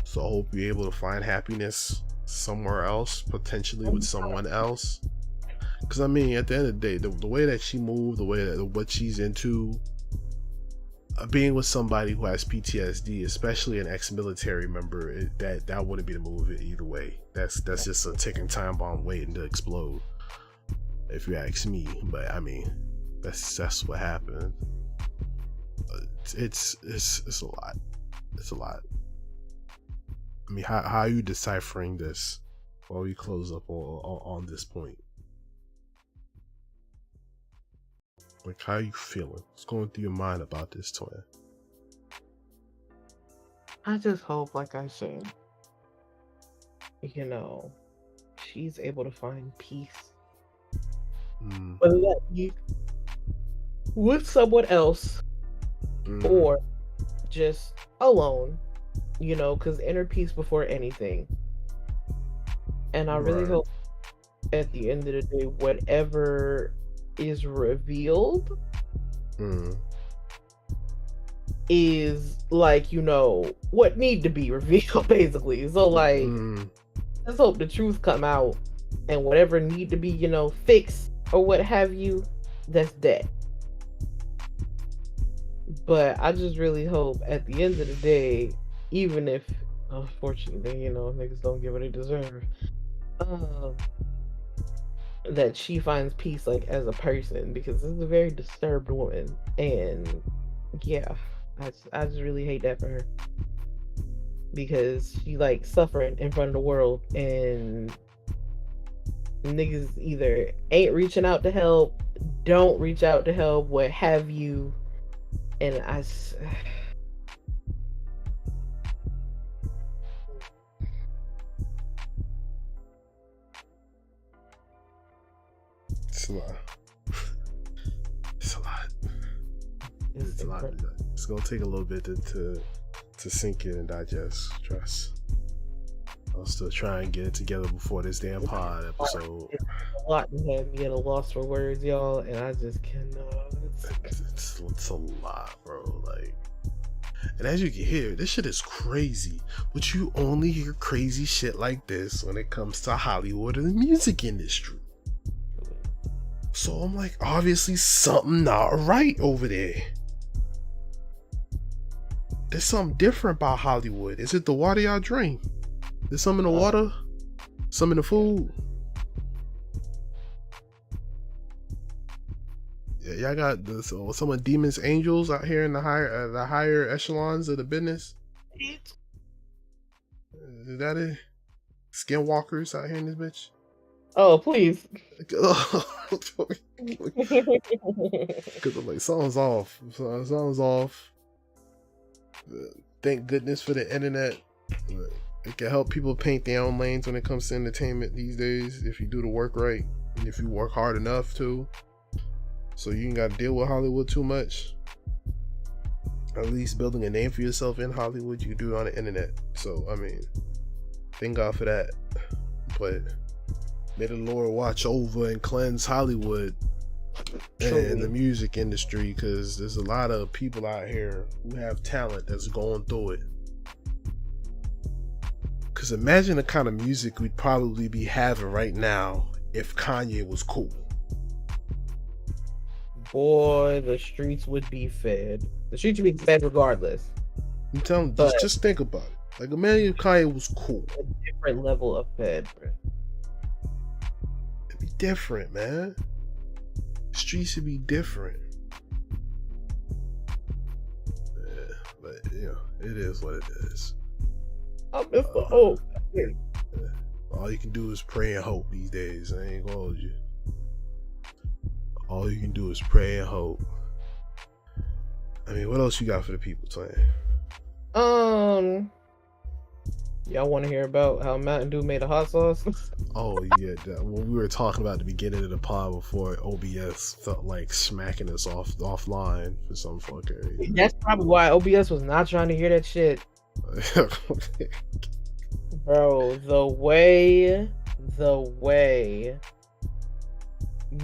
So I hope you're able to find happiness somewhere else, potentially with someone else. Because I mean, at the end of the day, the way that she moved, the way that what she's into, being with somebody who has PTSD, especially an ex-military member, that wouldn't be the move either way. That's just a ticking time bomb waiting to explode, if you ask me. But I mean, that's what happened. It's a lot. It's a lot. I mean, how are you deciphering this while we close up on this point? Like, how are you feeling? What's going through your mind about this, twin? I just hope, like I said, she's able to find peace. Whether that be with someone else or just alone, because inner peace before anything. And I really hope at the end of the day, whatever is revealed is like, what need to be revealed, basically. So like, let's hope the truth come out, and whatever need to be, fixed or what have you, that's that. But I just really hope at the end of the day, even if unfortunately, niggas don't get what they deserve, that she finds peace, like, as a person, because this is a very disturbed woman. And yeah, I just really hate that for her, because she like suffering in front of the world, and niggas either ain't reaching out to help, don't reach out to help, what have you. And it's a lot. It's a lot. It's a lot. It's gonna take a little bit to sink in and digest. Trust. I'll still try and get it together before this damn pod episode. It's a lot to have me at a loss for words, y'all, and I just cannot. It's a lot, bro. Like, and as you can hear, this shit is crazy. But you only hear crazy shit like this when it comes to Hollywood and the music industry. So I'm like, obviously something not right over there. There's something different about Hollywood. Is it the water y'all drink? There's some in the water, some in the food. Yeah, y'all got some of Demon's Angels out here in the higher echelons of the business. Is that it? Skinwalkers out here in this bitch. Oh, please. Because I'm like, something's off. Something's off. Thank goodness for the internet. It can help people paint their own lanes when it comes to entertainment these days if you do the work right and if you work hard enough too. So you ain't got to deal with Hollywood too much. At least building a name for yourself in Hollywood, you can do it on the internet. So, I mean, thank God for that. But may the Lord watch over and cleanse Hollywood and the music industry, because there's a lot of people out here who have talent that's going through it. Because imagine the kind of music we'd probably be having right now if Kanye was cool. Boy, the streets would be fed. The streets would be fed regardless. I'm telling you, just think about it. Like, imagine if Kanye was cool. A different level of fed, bro. It'd be different, man. The streets would be different. Yeah, but, you know, it is what it is. I miss the hope. All you can do is pray and hope these days. I ain't gonna hold you. All you can do is pray and hope. I mean, what else you got for the people, Tony? Y'all want to hear about how Mountain Dew made a hot sauce? Oh yeah, when we were talking about the beginning of the pod before OBS felt like smacking us offline for some fucking reason. That's probably why OBS was not trying to hear that shit. Bro, the way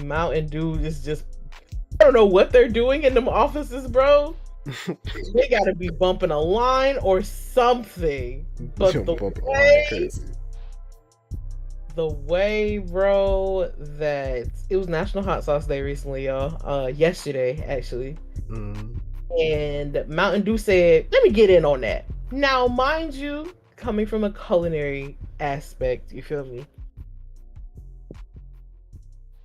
Mountain Dew is just, I don't know what they're doing in them offices, bro. They gotta be bumping a line or something. But the way, bro, that it was National Hot Sauce Day recently, y'all. Yesterday, actually. And Mountain Dew said, let me get in on that. Now, mind you, coming from a culinary aspect, you feel me?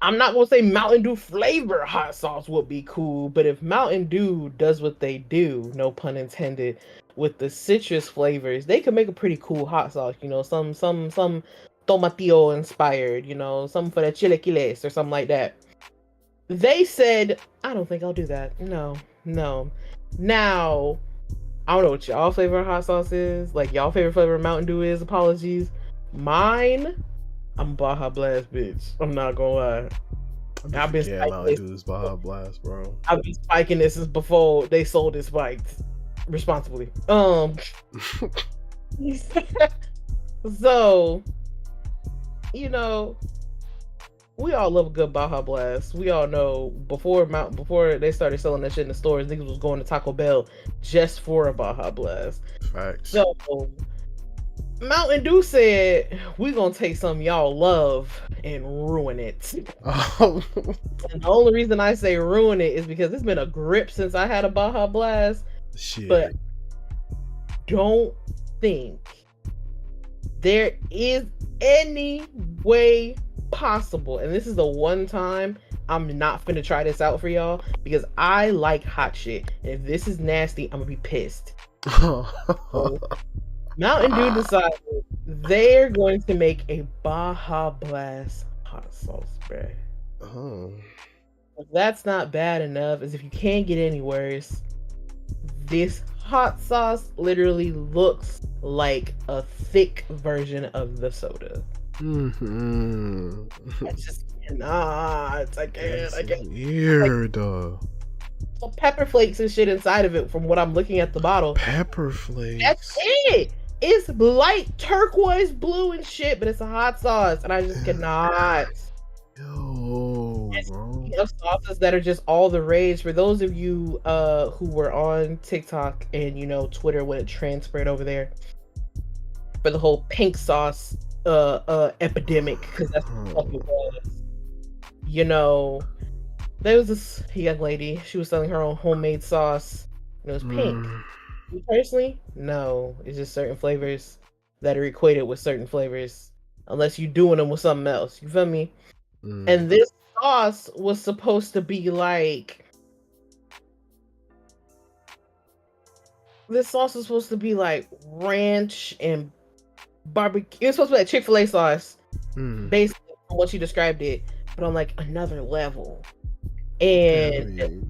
I'm not gonna say Mountain Dew flavor hot sauce would be cool, but if Mountain Dew does what they do, no pun intended, with the citrus flavors, they could make a pretty cool hot sauce. You know, some tomatillo inspired. You know, some for the chilaquiles or something like that. They said, I don't think I'll do that. No. Now, I don't know what y'all favorite hot sauce is. Like, y'all favorite flavor of Mountain Dew is. Mine, I'm Baja Blast, bitch. I'm not gonna lie. I've been Mountain Dew is Baja Blast, bro. I've been spiking this since before they sold it spiked responsibly. So, you know, we all love a good Baja Blast. We all know before they started selling that shit in the stores, niggas was going to Taco Bell just for a Baja Blast. Facts. So Mountain Dew said, we're gonna take some y'all love and ruin it. Oh. And the only reason I say ruin it is because it's been a grip since I had a Baja Blast. Shit. But don't think there is any way possible, and this is the one time I'm not finna try this out for y'all, because I like hot shit, and if this is nasty, I'm gonna be pissed. So, Mountain Dew decided they're going to make a Baja Blast hot sauce, bruh. Oh. If that's not bad enough, as if you can't get any worse, this hot sauce literally looks like a thick version of the soda. I just cannot. I can't. Weird. So pepper flakes and shit inside of it from what I'm looking at the bottle. Pepper flakes. That's it. It's light turquoise blue and shit, but it's a hot sauce, and I just cannot. Yo, bro. Of sauces that are just all the rage. For those of you who were on TikTok and Twitter when it transferred over there for the whole pink sauce epidemic, because that's what it was. There was this young lady. She was selling her own homemade sauce, and it was pink. Me personally, no. It's just certain flavors that are equated with certain flavors, unless you're doing them with something else. You feel me? And this sauce was supposed to be like... This sauce was supposed to be like ranch and barbecue. It was supposed to be like Chick-fil-A sauce, basically, from what you described it, but on like another level. And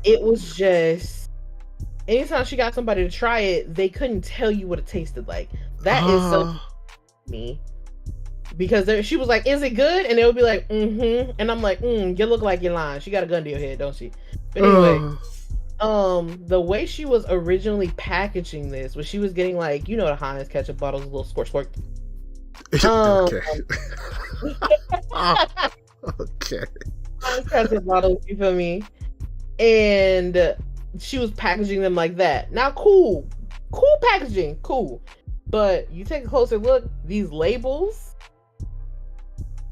it was just... Anytime she got somebody to try it, they couldn't tell you what it tasted like. That is so me. Because she was like, "Is it good?" And they would be like, "Mm-hmm." And I'm like, "You look like you're lying. She got a gun to your head, don't she?" But anyway, the way she was originally packaging this was she was getting like, you know, the Heinz ketchup bottles, a little squirt. Okay. Okay. Heinz ketchup bottles, you feel me? And she was packaging them like that. Now, cool packaging, cool. But you take a closer look, these labels.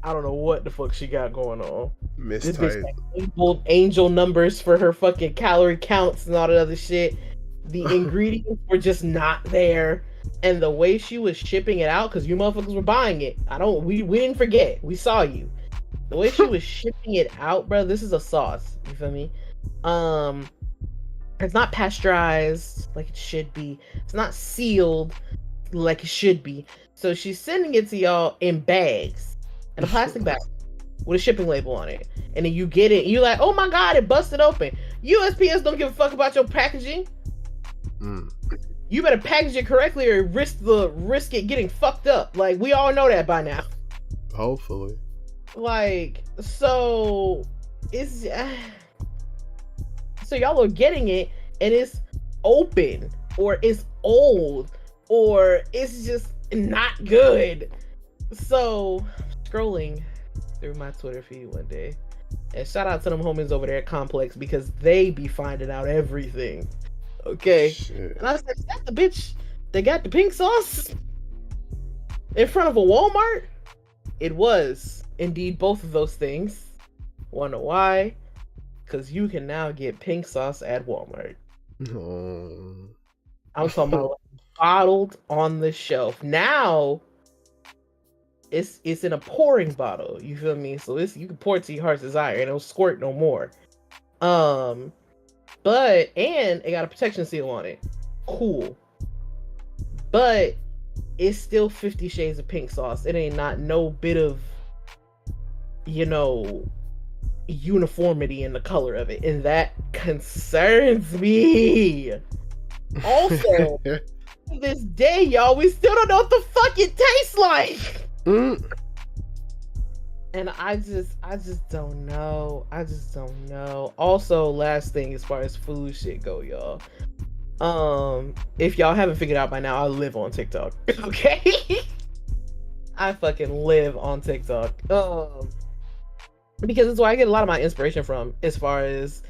I don't know what the fuck she got going on. This bitch labeled angel numbers for her fucking calorie counts and all that other shit. The ingredients were just not there. And the way she was shipping it out, because you motherfuckers were buying it. We didn't forget. We saw you. The way she was shipping it out, bro, this is a sauce. You feel me? It's not pasteurized like it should be. It's not sealed like it should be. So she's sending it to y'all in bags. In a plastic bag with a shipping label on it. And then you get it, and you're like, oh my god, it busted open. USPS don't give a fuck about your packaging. You better package it correctly or risk it getting fucked up. Like, we all know that by now. Hopefully. Like, so it's so y'all are getting it and it's open or it's old or it's just not good. So scrolling through my Twitter feed one day, and shout out to them homies over there at Complex because they be finding out everything. Okay. Shit. And I was like, is that the bitch that got the pink sauce in front of a Walmart? It was indeed both of those things. Wanna know why? Because you can now get pink sauce at Walmart. I'm talking about bottled on the shelf. Now it's in a pouring bottle, you feel me? So you can pour it to your heart's desire and it'll squirt no more. But and it got a protection seal on it. Cool. But it's still 50 shades of pink sauce. It ain't not no bit of, you know, uniformity in the color of it. And that concerns me. Also, to this day, y'all, we still don't know what the fuck it tastes like. And I just don't know. Also, last thing as far as food shit go, y'all. If y'all haven't figured out by now, I live on TikTok. Okay? I fucking live on TikTok. Because it's where I get a lot of my inspiration from as far as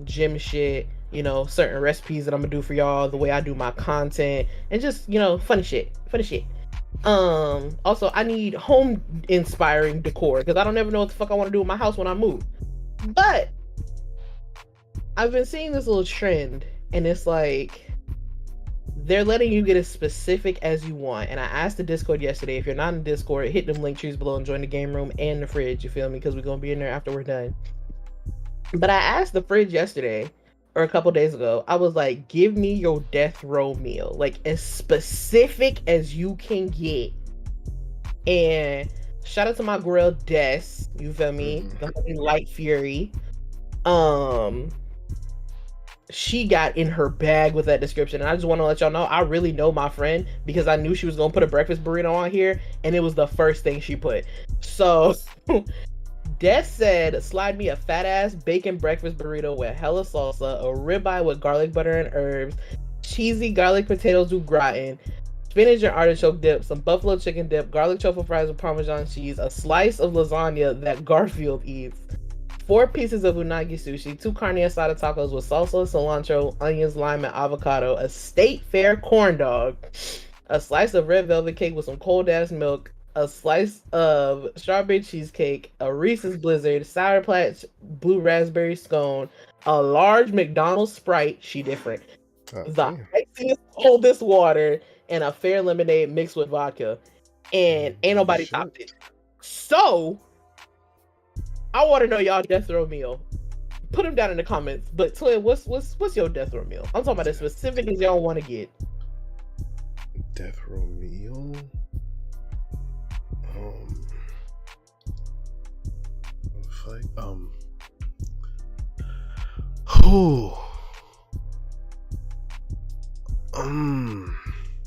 gym shit, you know, certain recipes that I'm gonna do for y'all, the way I do my content, and just, you know, funny shit. Also, I need home inspiring decor because I don't ever know what the fuck I want to do with my house when I move. But I've been seeing this little trend, and it's like they're letting you get as specific as you want. And I asked the Discord yesterday, if you're not in Discord, hit them link trees below and join the game room and the fridge, you feel me? Because we're gonna be in there after we're done. But I asked the fridge yesterday, or a couple days ago, I was like, give me your death row meal, like as specific as you can get. And shout out to my girl Des, you feel me? The homie Light Fury. She got in her bag with that description, and I just want to let y'all know I really know my friend because I knew she was gonna put a breakfast burrito on here, and it was the first thing she put. So Des said, slide me a fat ass bacon breakfast burrito with hella salsa, a ribeye with garlic butter and herbs, cheesy garlic potatoes au gratin, spinach and artichoke dip, some buffalo chicken dip, garlic truffle fries with Parmesan cheese, a slice of lasagna that Garfield eats, 4 pieces of unagi sushi, 2 carne asada tacos with salsa, cilantro, onions, lime, and avocado, a state fair corn dog, a slice of red velvet cake with some cold ass milk, a slice of strawberry cheesecake, a Reese's Blizzard, Sour Patch blue raspberry scone, a large McDonald's Sprite, she different, the iciest, coldest water, and a fair lemonade mixed with vodka. And ain't nobody topped it. So, I want to know y'all death row meal. Put them down in the comments. But Twin, what's your death row meal? I'm talking about as specific as y'all want to get. Death row meal?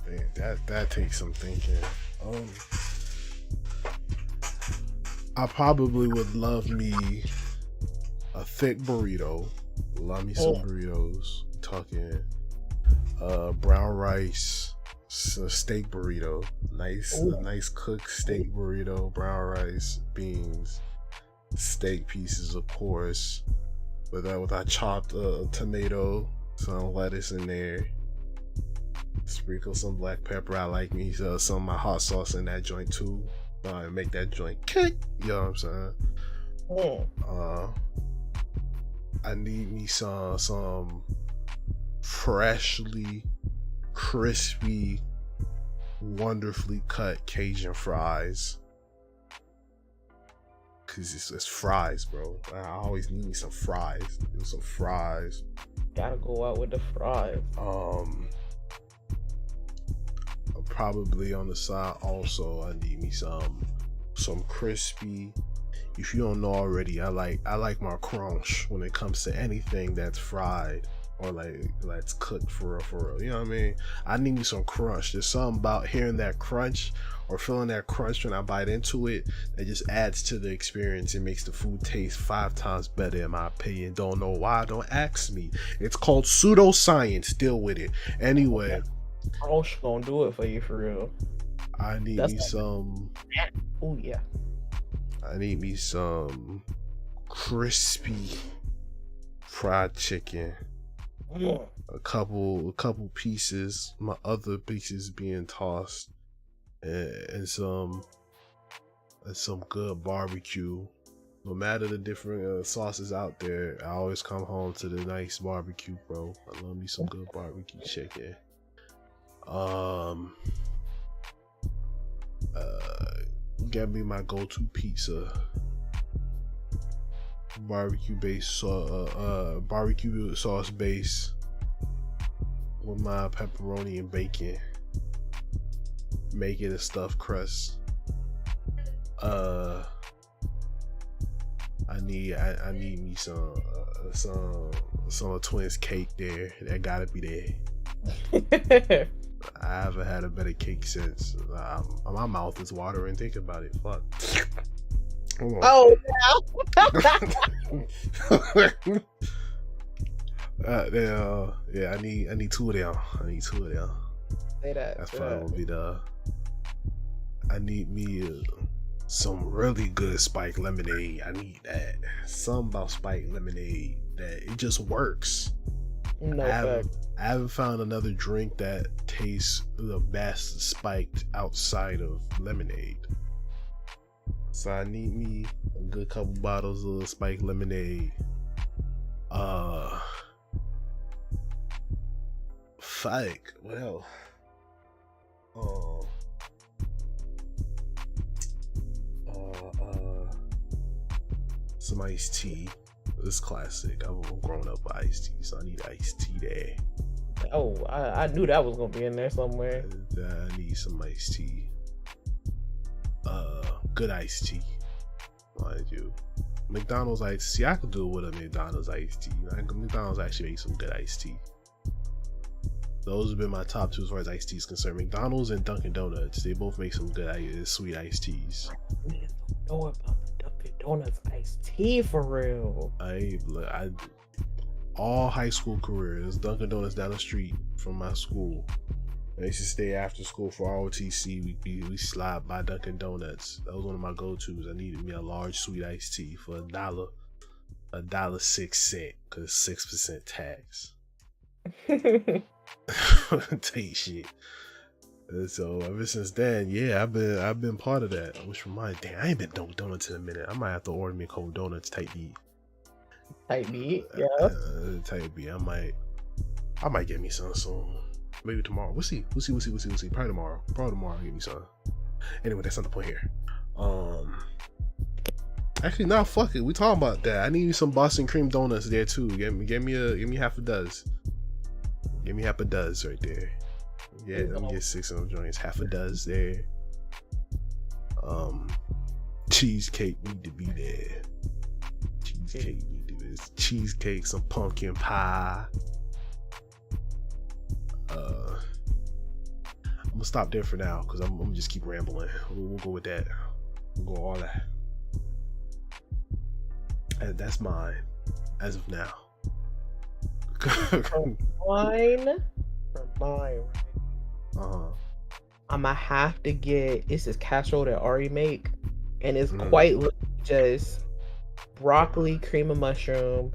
Man, That takes some thinking. I probably would love me a thick burrito. Love me some burritos. Talking brown rice, a steak burrito. A nice cooked steak burrito, brown rice, beans, steak pieces, of course. With I chopped tomato, some lettuce in there. Sprinkle some black pepper. I like me some of my hot sauce in that joint too. Make that joint kick. You know what I'm saying? I need me some freshly, crispy, wonderfully cut Cajun fries. Cause it's fries, bro. I always need me some fries. Some fries. Gotta go out with the fries. Probably on the side also I need me some crispy. If you don't know already, I like my crunch when it comes to anything that's fried or like that's cooked for real. You know what I mean? I need me some crunch. There's something about hearing that crunch or feeling that crunch when I bite into it that just adds to the experience. It makes the food taste 5 times better in my opinion. Don't know why, don't ask me. It's called pseudoscience. Deal with it. Anyway. Crunch gonna do it for you for real. I need me some. Oh yeah. I need me some crispy fried chicken. A couple pieces. My other pieces being tossed, and some good barbecue. No matter the different sauces out there, I always come home to the nice barbecue, bro. I love me some good barbecue chicken. Get me my go-to pizza, barbecue sauce base with my pepperoni and bacon. Make it a stuffed crust. I need me some Twins cake there. That gotta be there. I haven't had a better cake since. My mouth is watering. Think about it. Fuck. Oh no. Yeah. I need 2 of them. Say that. That's probably gonna be the. I need me some really good spiked lemonade. I need that. Something about spiked lemonade that it just works. I haven't found another drink that tastes the best spiked outside of lemonade. So I need me a good couple bottles of spiked lemonade. Fuck. Well. Some iced tea. It's classic. I'm grown up with iced tea, so I need iced tea there. Oh, I knew that was gonna be in there somewhere. I need some iced tea. Good iced tea, mind you. McDonald's iced tea. I could do it with a McDonald's iced tea. McDonald's actually makes some good iced tea. Those have been my top 2 as far as iced tea is concerned. McDonald's and Dunkin' Donuts. They both make some good sweet iced teas. I didn't know about the Dunkin' Donuts iced tea for real. All high school careers, Dunkin' Donuts down the street from my school. I used to stay after school for ROTC. We slide by Dunkin' Donuts. That was one of my go-tos. I needed me a large sweet iced tea for $1.06 because 6% tax. Take shit. And so ever since then, yeah, I've been part of that. Which reminds me, damn, I ain't been Dunkin' Donuts in a minute. I might have to order me a couple donuts type beat. Type beat, yeah. Type beat. I might get me some soon. Maybe tomorrow. We'll see. Probably tomorrow. I'll get me some. Anyway, that's not the point here. Actually, nah, fuck it. We talking about that. I need some Boston cream donuts there too. Give me half a dozen. Give me half a dozen right there. Yeah, let me get 6 of them joints. Half a dozen there. Cheesecake need to be there. Cheesecake, some pumpkin pie. gonna stop there for now because I'm gonna just keep rambling. We'll go with that. We'll go all that. And that's mine as of now. Mine. Right? Uh-huh. I'ma have to get it's this casserole that Ari make, and it's quite just broccoli, cream of mushroom,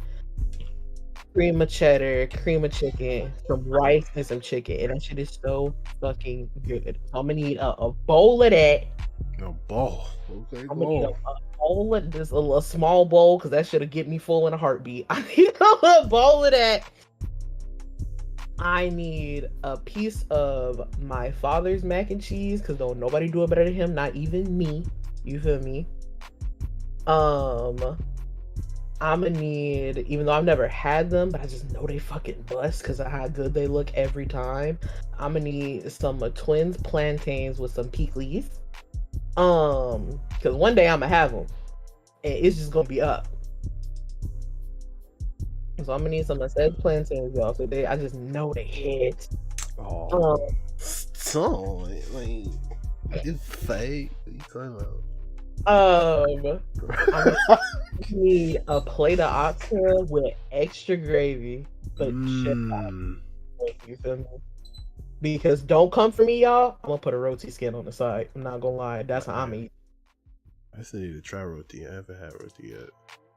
cream of cheddar, cream of chicken, some rice, and some chicken, and that shit is so fucking good. I'm gonna need a bowl of that. A bowl. Okay, I'm gonna need a bowl of this, a small bowl, because that should get me full in a heartbeat. I need a bowl of that. I need a piece of my father's mac and cheese, because don't nobody do it better than him, not even me. You feel me? I'm gonna need, even though I've never had them, but I just know they fucking bust because of how good they look every time. I'm gonna need some Twins plantains with some pickles. Because one day I'm gonna have them, and it's just gonna be up. So I'm gonna need some of said plantains, y'all. So I just know they hit. Oh, so like it's fake. What are you talking about? I need a plate of oxtail with extra gravy, but shit out. You feel me? Because don't come for me, y'all. I'm gonna put a roti skin on the side. I'm not gonna lie. That's how I'm eating. I still need to try roti. I haven't had roti yet.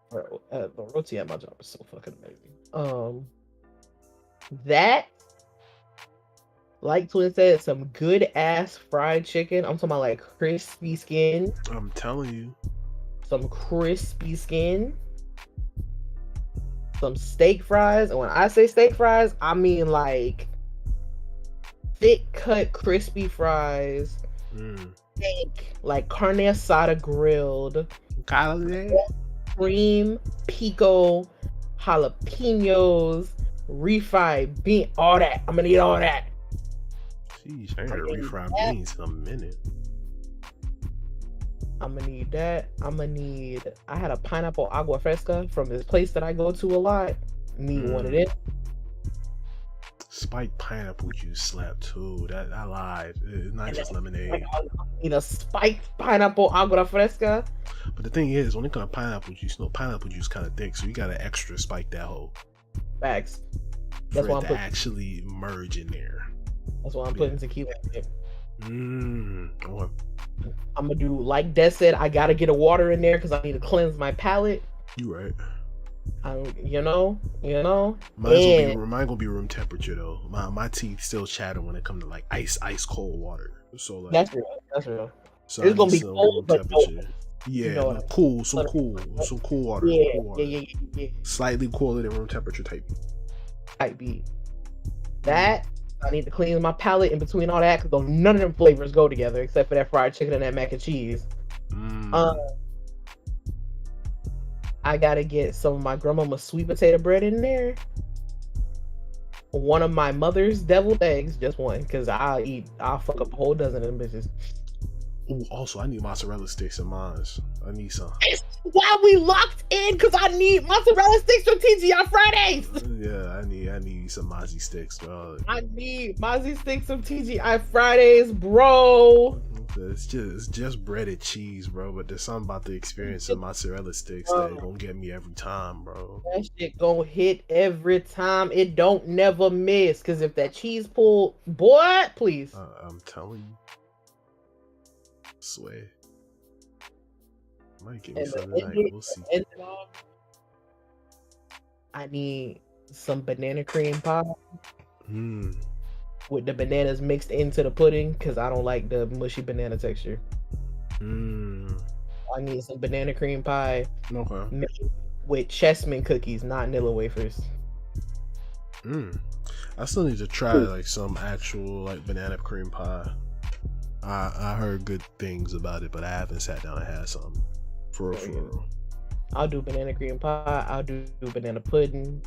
Bro, the roti at my job is so fucking amazing. That, like Twin said, some good ass fried chicken. I'm talking about like crispy skin. I'm telling you. Some crispy skin. Some steak fries. And when I say steak fries, I mean like thick cut crispy fries. Steak, like carne asada grilled. Cream, pico, jalapenos, refried bean, all that. I'm gonna eat all that. Jeez, I ain't heard refried beans in a minute. I'm gonna need that. I had a pineapple agua fresca from this place that I go to a lot. Need one of them. Spiked pineapple juice slap too. That I lied. It's not just lemonade. I need a spiked pineapple agua fresca. But the thing is, when it comes to pineapple juice, pineapple juice kind of thick, so you gotta extra spike that whole. Facts. That's why I'm putting actually merge in there. That's why I'm putting tequila in there. What? I'm gonna do like Des said. I gotta get a water in there because I need to cleanse my palate. You right. You know. Mine gonna be room temperature though. My teeth still chatter when it comes to like ice cold water. So like that's real. So it's gonna be cold, but temperature. Yeah, no, cool, some cool water. Yeah, cool water. Yeah. Slightly cooler than room temperature type. Type B. That I need to clean my palate in between all that because none of them flavors go together except for that fried chicken and that mac and cheese. I gotta get some of my grandmama's sweet potato bread in there. One of my mother's deviled eggs, just one, because I'll fuck up a whole dozen of them bitches. Ooh, also I need mozzarella sticks in mine. I need some. It's why we locked in, because I need mozzarella sticks from TGI Fridays. Yeah, I need some mozzie sticks, bro. I need mozzie sticks from TGI Fridays, bro. It's just breaded cheese, bro. But there's something about the experience of mozzarella sticks that gonna get me every time, bro. That shit gonna hit every time. It don't never miss. Cause if that cheese pull, boy, please. I'm telling you. Swear. Might give me something tonight. We'll see. I need some banana cream pie. With the bananas mixed into the pudding because I don't like the mushy banana texture. I need some banana cream pie made with chessmen cookies, not Nilla wafers. I still need to try like some actual like banana cream pie. I heard good things about it, but I haven't sat down and had some. For real. I'll do banana cream pie. I'll do banana pudding.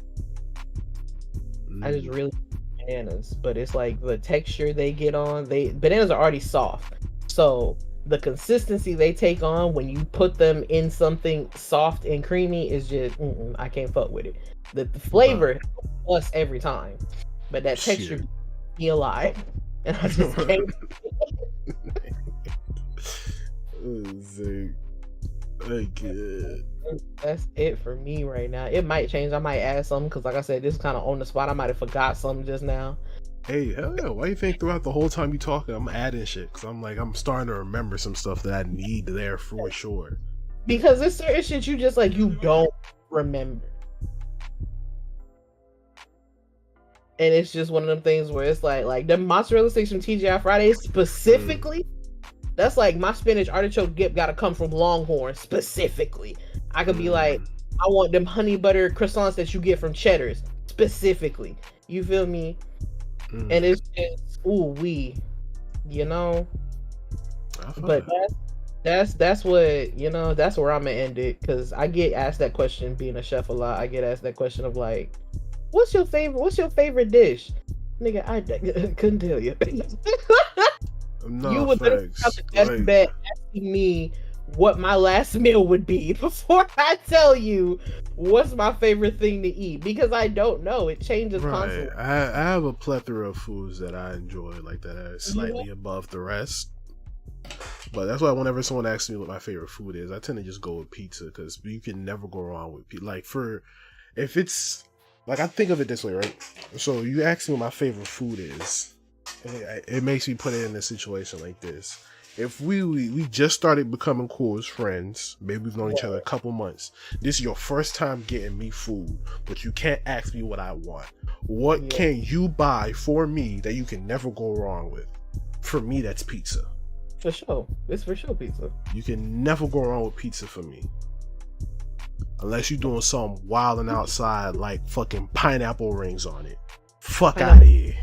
I just really bananas, but it's like the texture they get on. Bananas are already soft, so the consistency they take on when you put them in something soft and creamy is just I can't fuck with it. The flavor plus every time, but that texture be alive. and I just can't. That's it for me right now. It might change. I might add something because, like I said, this is kind of on the spot. I might have forgot something just now. Hey, hell yeah. Why you think throughout the whole time you talking, I'm adding shit? Because I'm starting to remember some stuff that I need there for sure. Because there's certain shit you just like, you don't remember. And it's just one of them things where it's like the mozzarella sticks from TGI Fridays specifically, that's like my spinach artichoke dip gotta come from Longhorn specifically. I could be like, I want them honey butter croissants that you get from Cheddar's specifically. You feel me? And it's just you know. But that's what, you know, that's where I'm gonna end it, because I get asked that question being a chef a lot. I get asked that question of like, what's your favorite dish? Nigga, I couldn't tell you. You would have to best bet asking me what my last meal would be before I tell you what's my favorite thing to eat, because I don't know. It changes constantly. I have a plethora of foods that I enjoy, like that are slightly above the rest. But that's why whenever someone asks me what my favorite food is, I tend to just go with pizza, because you can never go wrong with pizza. Like, if it's like, I think of it this way, right? So you ask me what my favorite food is, it makes me put it in a situation like this. If we just started becoming cool as friends, maybe we've known each other a couple months, this is your first time getting me food, but you can't ask me what I want. What can you buy for me that you can never go wrong with? For me, that's pizza. For sure. It's for sure pizza. You can never go wrong with pizza for me. Unless you're doing something wild and outside, like fucking pineapple rings on it. Fuck out of here.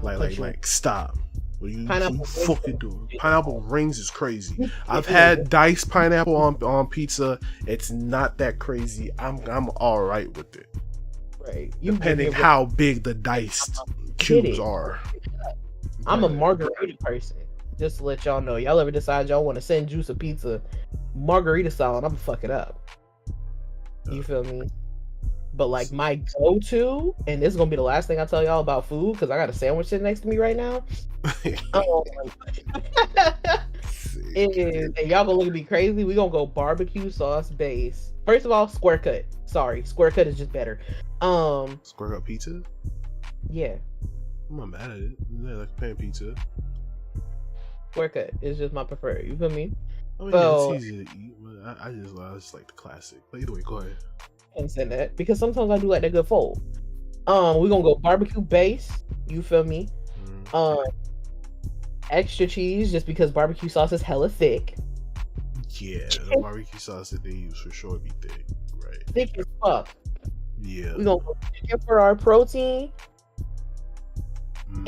Like, stop. What you fucking doing? Pineapple rings is crazy. I've had diced pineapple on pizza. It's not that crazy. I'm all right with it. Right. Depending how big the diced cubes are. I'm a margarita person. Just to let y'all know. Y'all ever decide y'all want to send Juice a pizza margarita style, and I'm gonna fuck it up. You feel me? But like my go-to, and this is gonna be the last thing I tell y'all about food, because I got a sandwich sitting next to me right now. And y'all gonna look at me crazy. We gonna go barbecue sauce base. First of all, square cut. Sorry, square cut is just better. Square cut pizza? Yeah. I'm not mad at it. Yeah, like pan pizza. Square cut is just my preferred. You feel me? I mean, yeah, it's easy to eat, but I just like the classic. But either way, go ahead. And send that, because sometimes I do like that good fold. We're gonna go barbecue base. You feel me? Extra cheese, just because barbecue sauce is hella thick. Yeah, the barbecue sauce that they use for sure be thick, right? Thick as fuck. Yeah. We're gonna go chicken for our protein.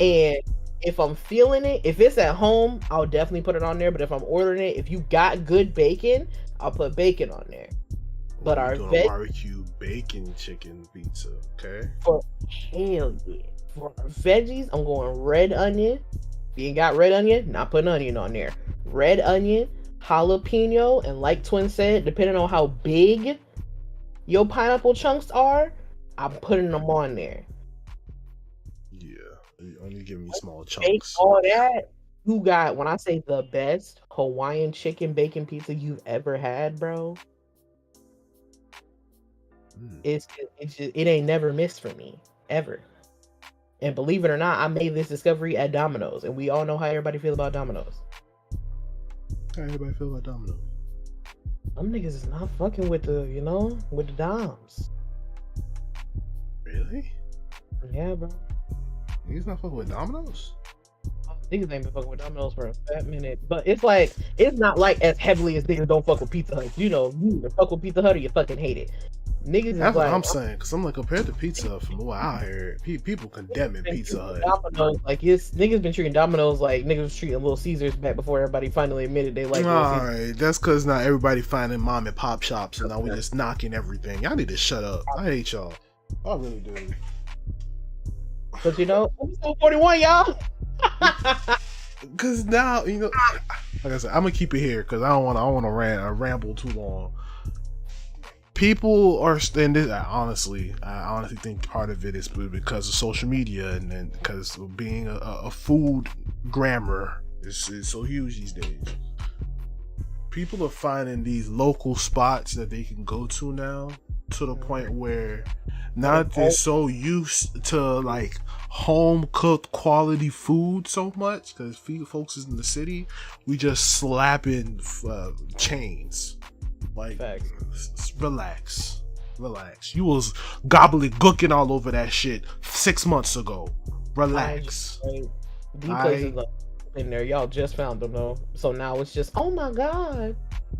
And if I'm feeling it, if it's at home, I'll definitely put it on there. But if I'm ordering it, if you got good bacon, I'll put bacon on there. But our barbecue bacon chicken pizza, okay? For hell yeah. For our veggies, I'm going red onion. If you ain't got red onion, not putting onion on there. Red onion, jalapeno, and like Twin said, depending on how big your pineapple chunks are, I'm putting them on there. Yeah, you only give me small chunks. All that, you got, when I say the best Hawaiian chicken bacon pizza you've ever had, bro. It ain't never missed for me, ever. And believe it or not, I made this discovery at Domino's, and we all know how everybody feels about Domino's. How everybody feel about Domino's? Them niggas is not fucking with the, with the Doms. Really? Yeah, bro. Niggas not fucking with Domino's? Niggas ain't been fucking with Domino's for a fat minute. But it's like, it's not like as heavily as niggas don't fuck with Pizza Hut. You either fuck with Pizza Hut or you fucking hate it. Niggas That's what I'm saying, because I'm like, compared to Pizza Hut, from what I heard, people condemning Pizza Hut. Domino's, like, niggas been treating Domino's like niggas was treating Little Caesars back before everybody finally admitted they like Little Caesars. Alright, that's because now everybody finding mom and pop shops, and now we just knocking everything. Y'all need to shut up. I hate y'all. I really do. But episode 41, y'all. Because now, like I said, I'm gonna keep it here because I don't want to ramble too long. people are standing. I honestly think part of it is because of social media, and then because of being a food grammar is so huge these days. People are finding these local spots that they can go to now, to the point where now they're so used to like home cooked quality food so much, because folks is in the city, we just slapping chains. Like, relax. You was gobbledygooking all over that shit 6 months ago. Relax. These places in there, y'all just found them though, so now it's just, oh my god.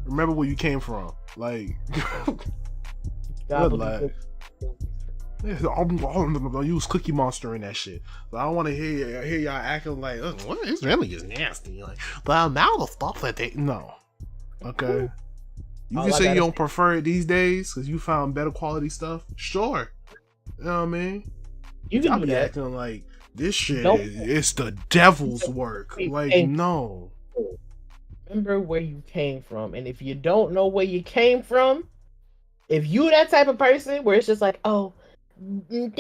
Remember where you came from, like. Relax. I use Cookie Monster in that shit. But I don't want to hear y'all acting like, well, this really is nasty. Like the amount of stuff that they Okay. You can say you don't prefer it these days because you found better quality stuff. Sure. You know what I mean? You can be acting like this shit it's the devil's work. Like, no. Remember where you came from. And if you don't know where you came from, if you that type of person where it's just like, oh, and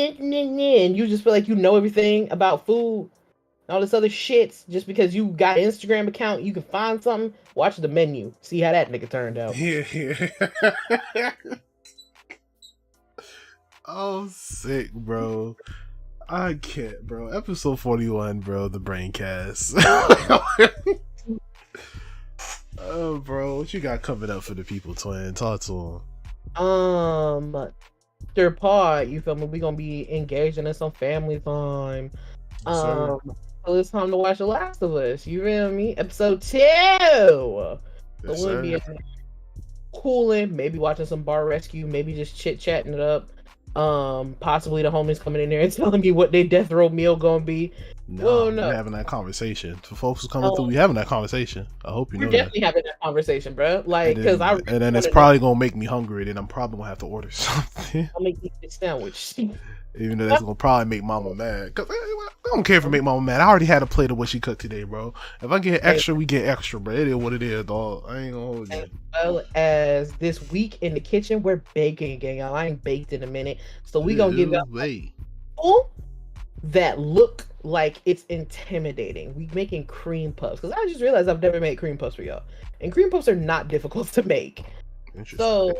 you just feel like you know everything about food, all this other shit, just because you got an Instagram account, you can find something, watch the menu, see how that nigga turned out. Yeah. Oh, sick, bro. I can't, bro. Episode 41, bro, the Braincast. Oh, bro, what you got coming up for the people, twin? Talk to them. Their pod, you feel me? We gonna be engaging in some family time. So it's time to watch The Last of Us. You feel me? Episode 2. So we'll be cooling, maybe watching some Bar Rescue, maybe just chit chatting it up. Possibly the homies coming in there and telling me what their death row meal gonna be. No, we're having that conversation. For folks who's coming through, we having that conversation. I hope you know that. We're definitely having that conversation, bro. Like, because and then it's probably gonna make me hungry. Then I'm probably gonna have to order something. I'll make you a sandwich. Even though that's gonna probably make Mama mad. Cause I don't care if it make Mama mad. I already had a plate of what she cooked today, bro. If I get extra, we get extra, bro. It is what it is, dog. I ain't gonna hold you. As well as this week in the kitchen, we're baking again, y'all. I ain't baked in a minute, so we gonna give y'all people that look like it's intimidating. We making cream puffs, because I just realized I've never made cream puffs for y'all, and cream puffs are not difficult to make. So.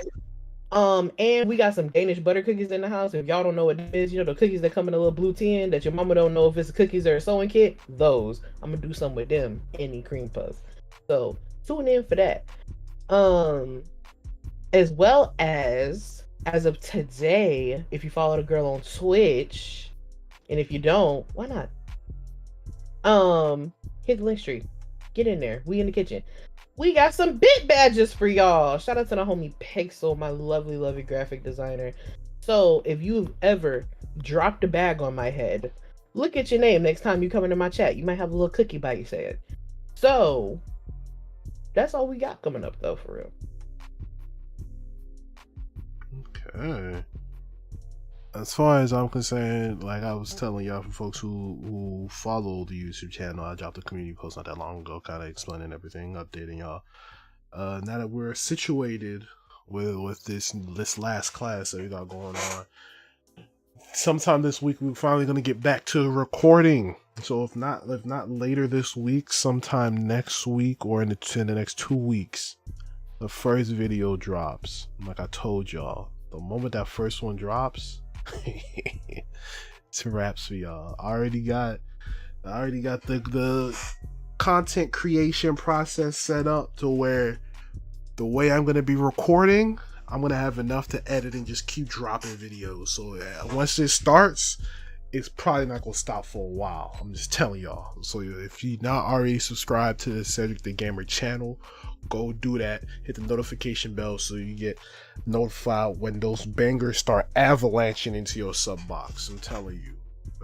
And we got some Danish butter cookies in the house. If y'all don't know what it is, you know, the cookies that come in a little blue tin that your mama don't know if it's cookies or a sewing kit, those. I'm gonna do something with them in the cream puffs. So tune in for that. As well as of today, if you follow the girl on Twitch, and if you don't, why not? Hit the link tree. Get in there. We in the kitchen. We got some bit badges for y'all. Shout out to the homie Pixel, my lovely graphic designer. So if you've ever dropped a bag on my head, look at your name next time you come into my chat. You might have a little cookie by your side. So that's all we got coming up though, for real. Okay. As far as I'm concerned, like I was telling y'all, for folks who follow the YouTube channel, I dropped a community post not that long ago, kind of explaining everything, updating y'all. Now that we're situated with this last class that we got going on, sometime this week we're finally gonna get back to recording. So if not later this week, sometime next week or in the next 2 weeks, the first video drops. Like I told y'all, the moment that first one drops. It's wraps for y'all. I already got the content creation process set up to where the way I'm gonna be recording, I'm gonna have enough to edit and just keep dropping videos. So once it starts, it's probably not gonna stop for a while. I'm just telling y'all. So if you're not already subscribed to the Cedric the Gamer channel, go do that. Hit the notification bell so you get notified when those bangers start avalanching into your sub box. I'm telling you.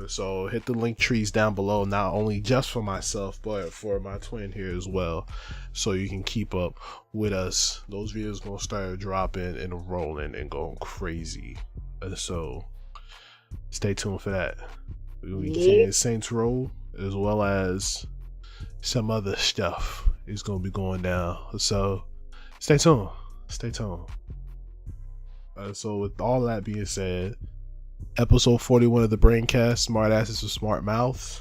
So hit the link trees down below, not only just for myself, but for my twin here as well, so you can keep up with us. Those videos gonna start dropping and rolling and going crazy. So stay tuned for that. We continue Saints Row, as well as some other stuff is gonna be going down. So stay tuned. So with all that being said, episode 41 of the Braincast, Smart Asses with Smart Mouths.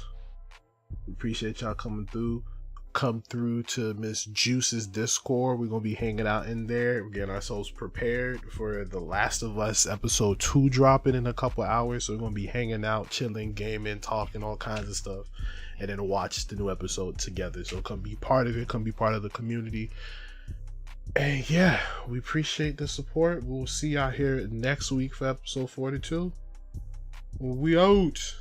We appreciate y'all coming through. Come through to Miss Juice's Discord. We're gonna be hanging out in there. We're getting ourselves prepared for The Last of Us episode 2 dropping in a couple hours. So we're gonna be hanging out, chilling, gaming, talking, all kinds of stuff, and then watch the new episode together. So come be part of it, come be part of the community. And yeah, we appreciate the support. We'll see y'all here next week for episode 42. We out.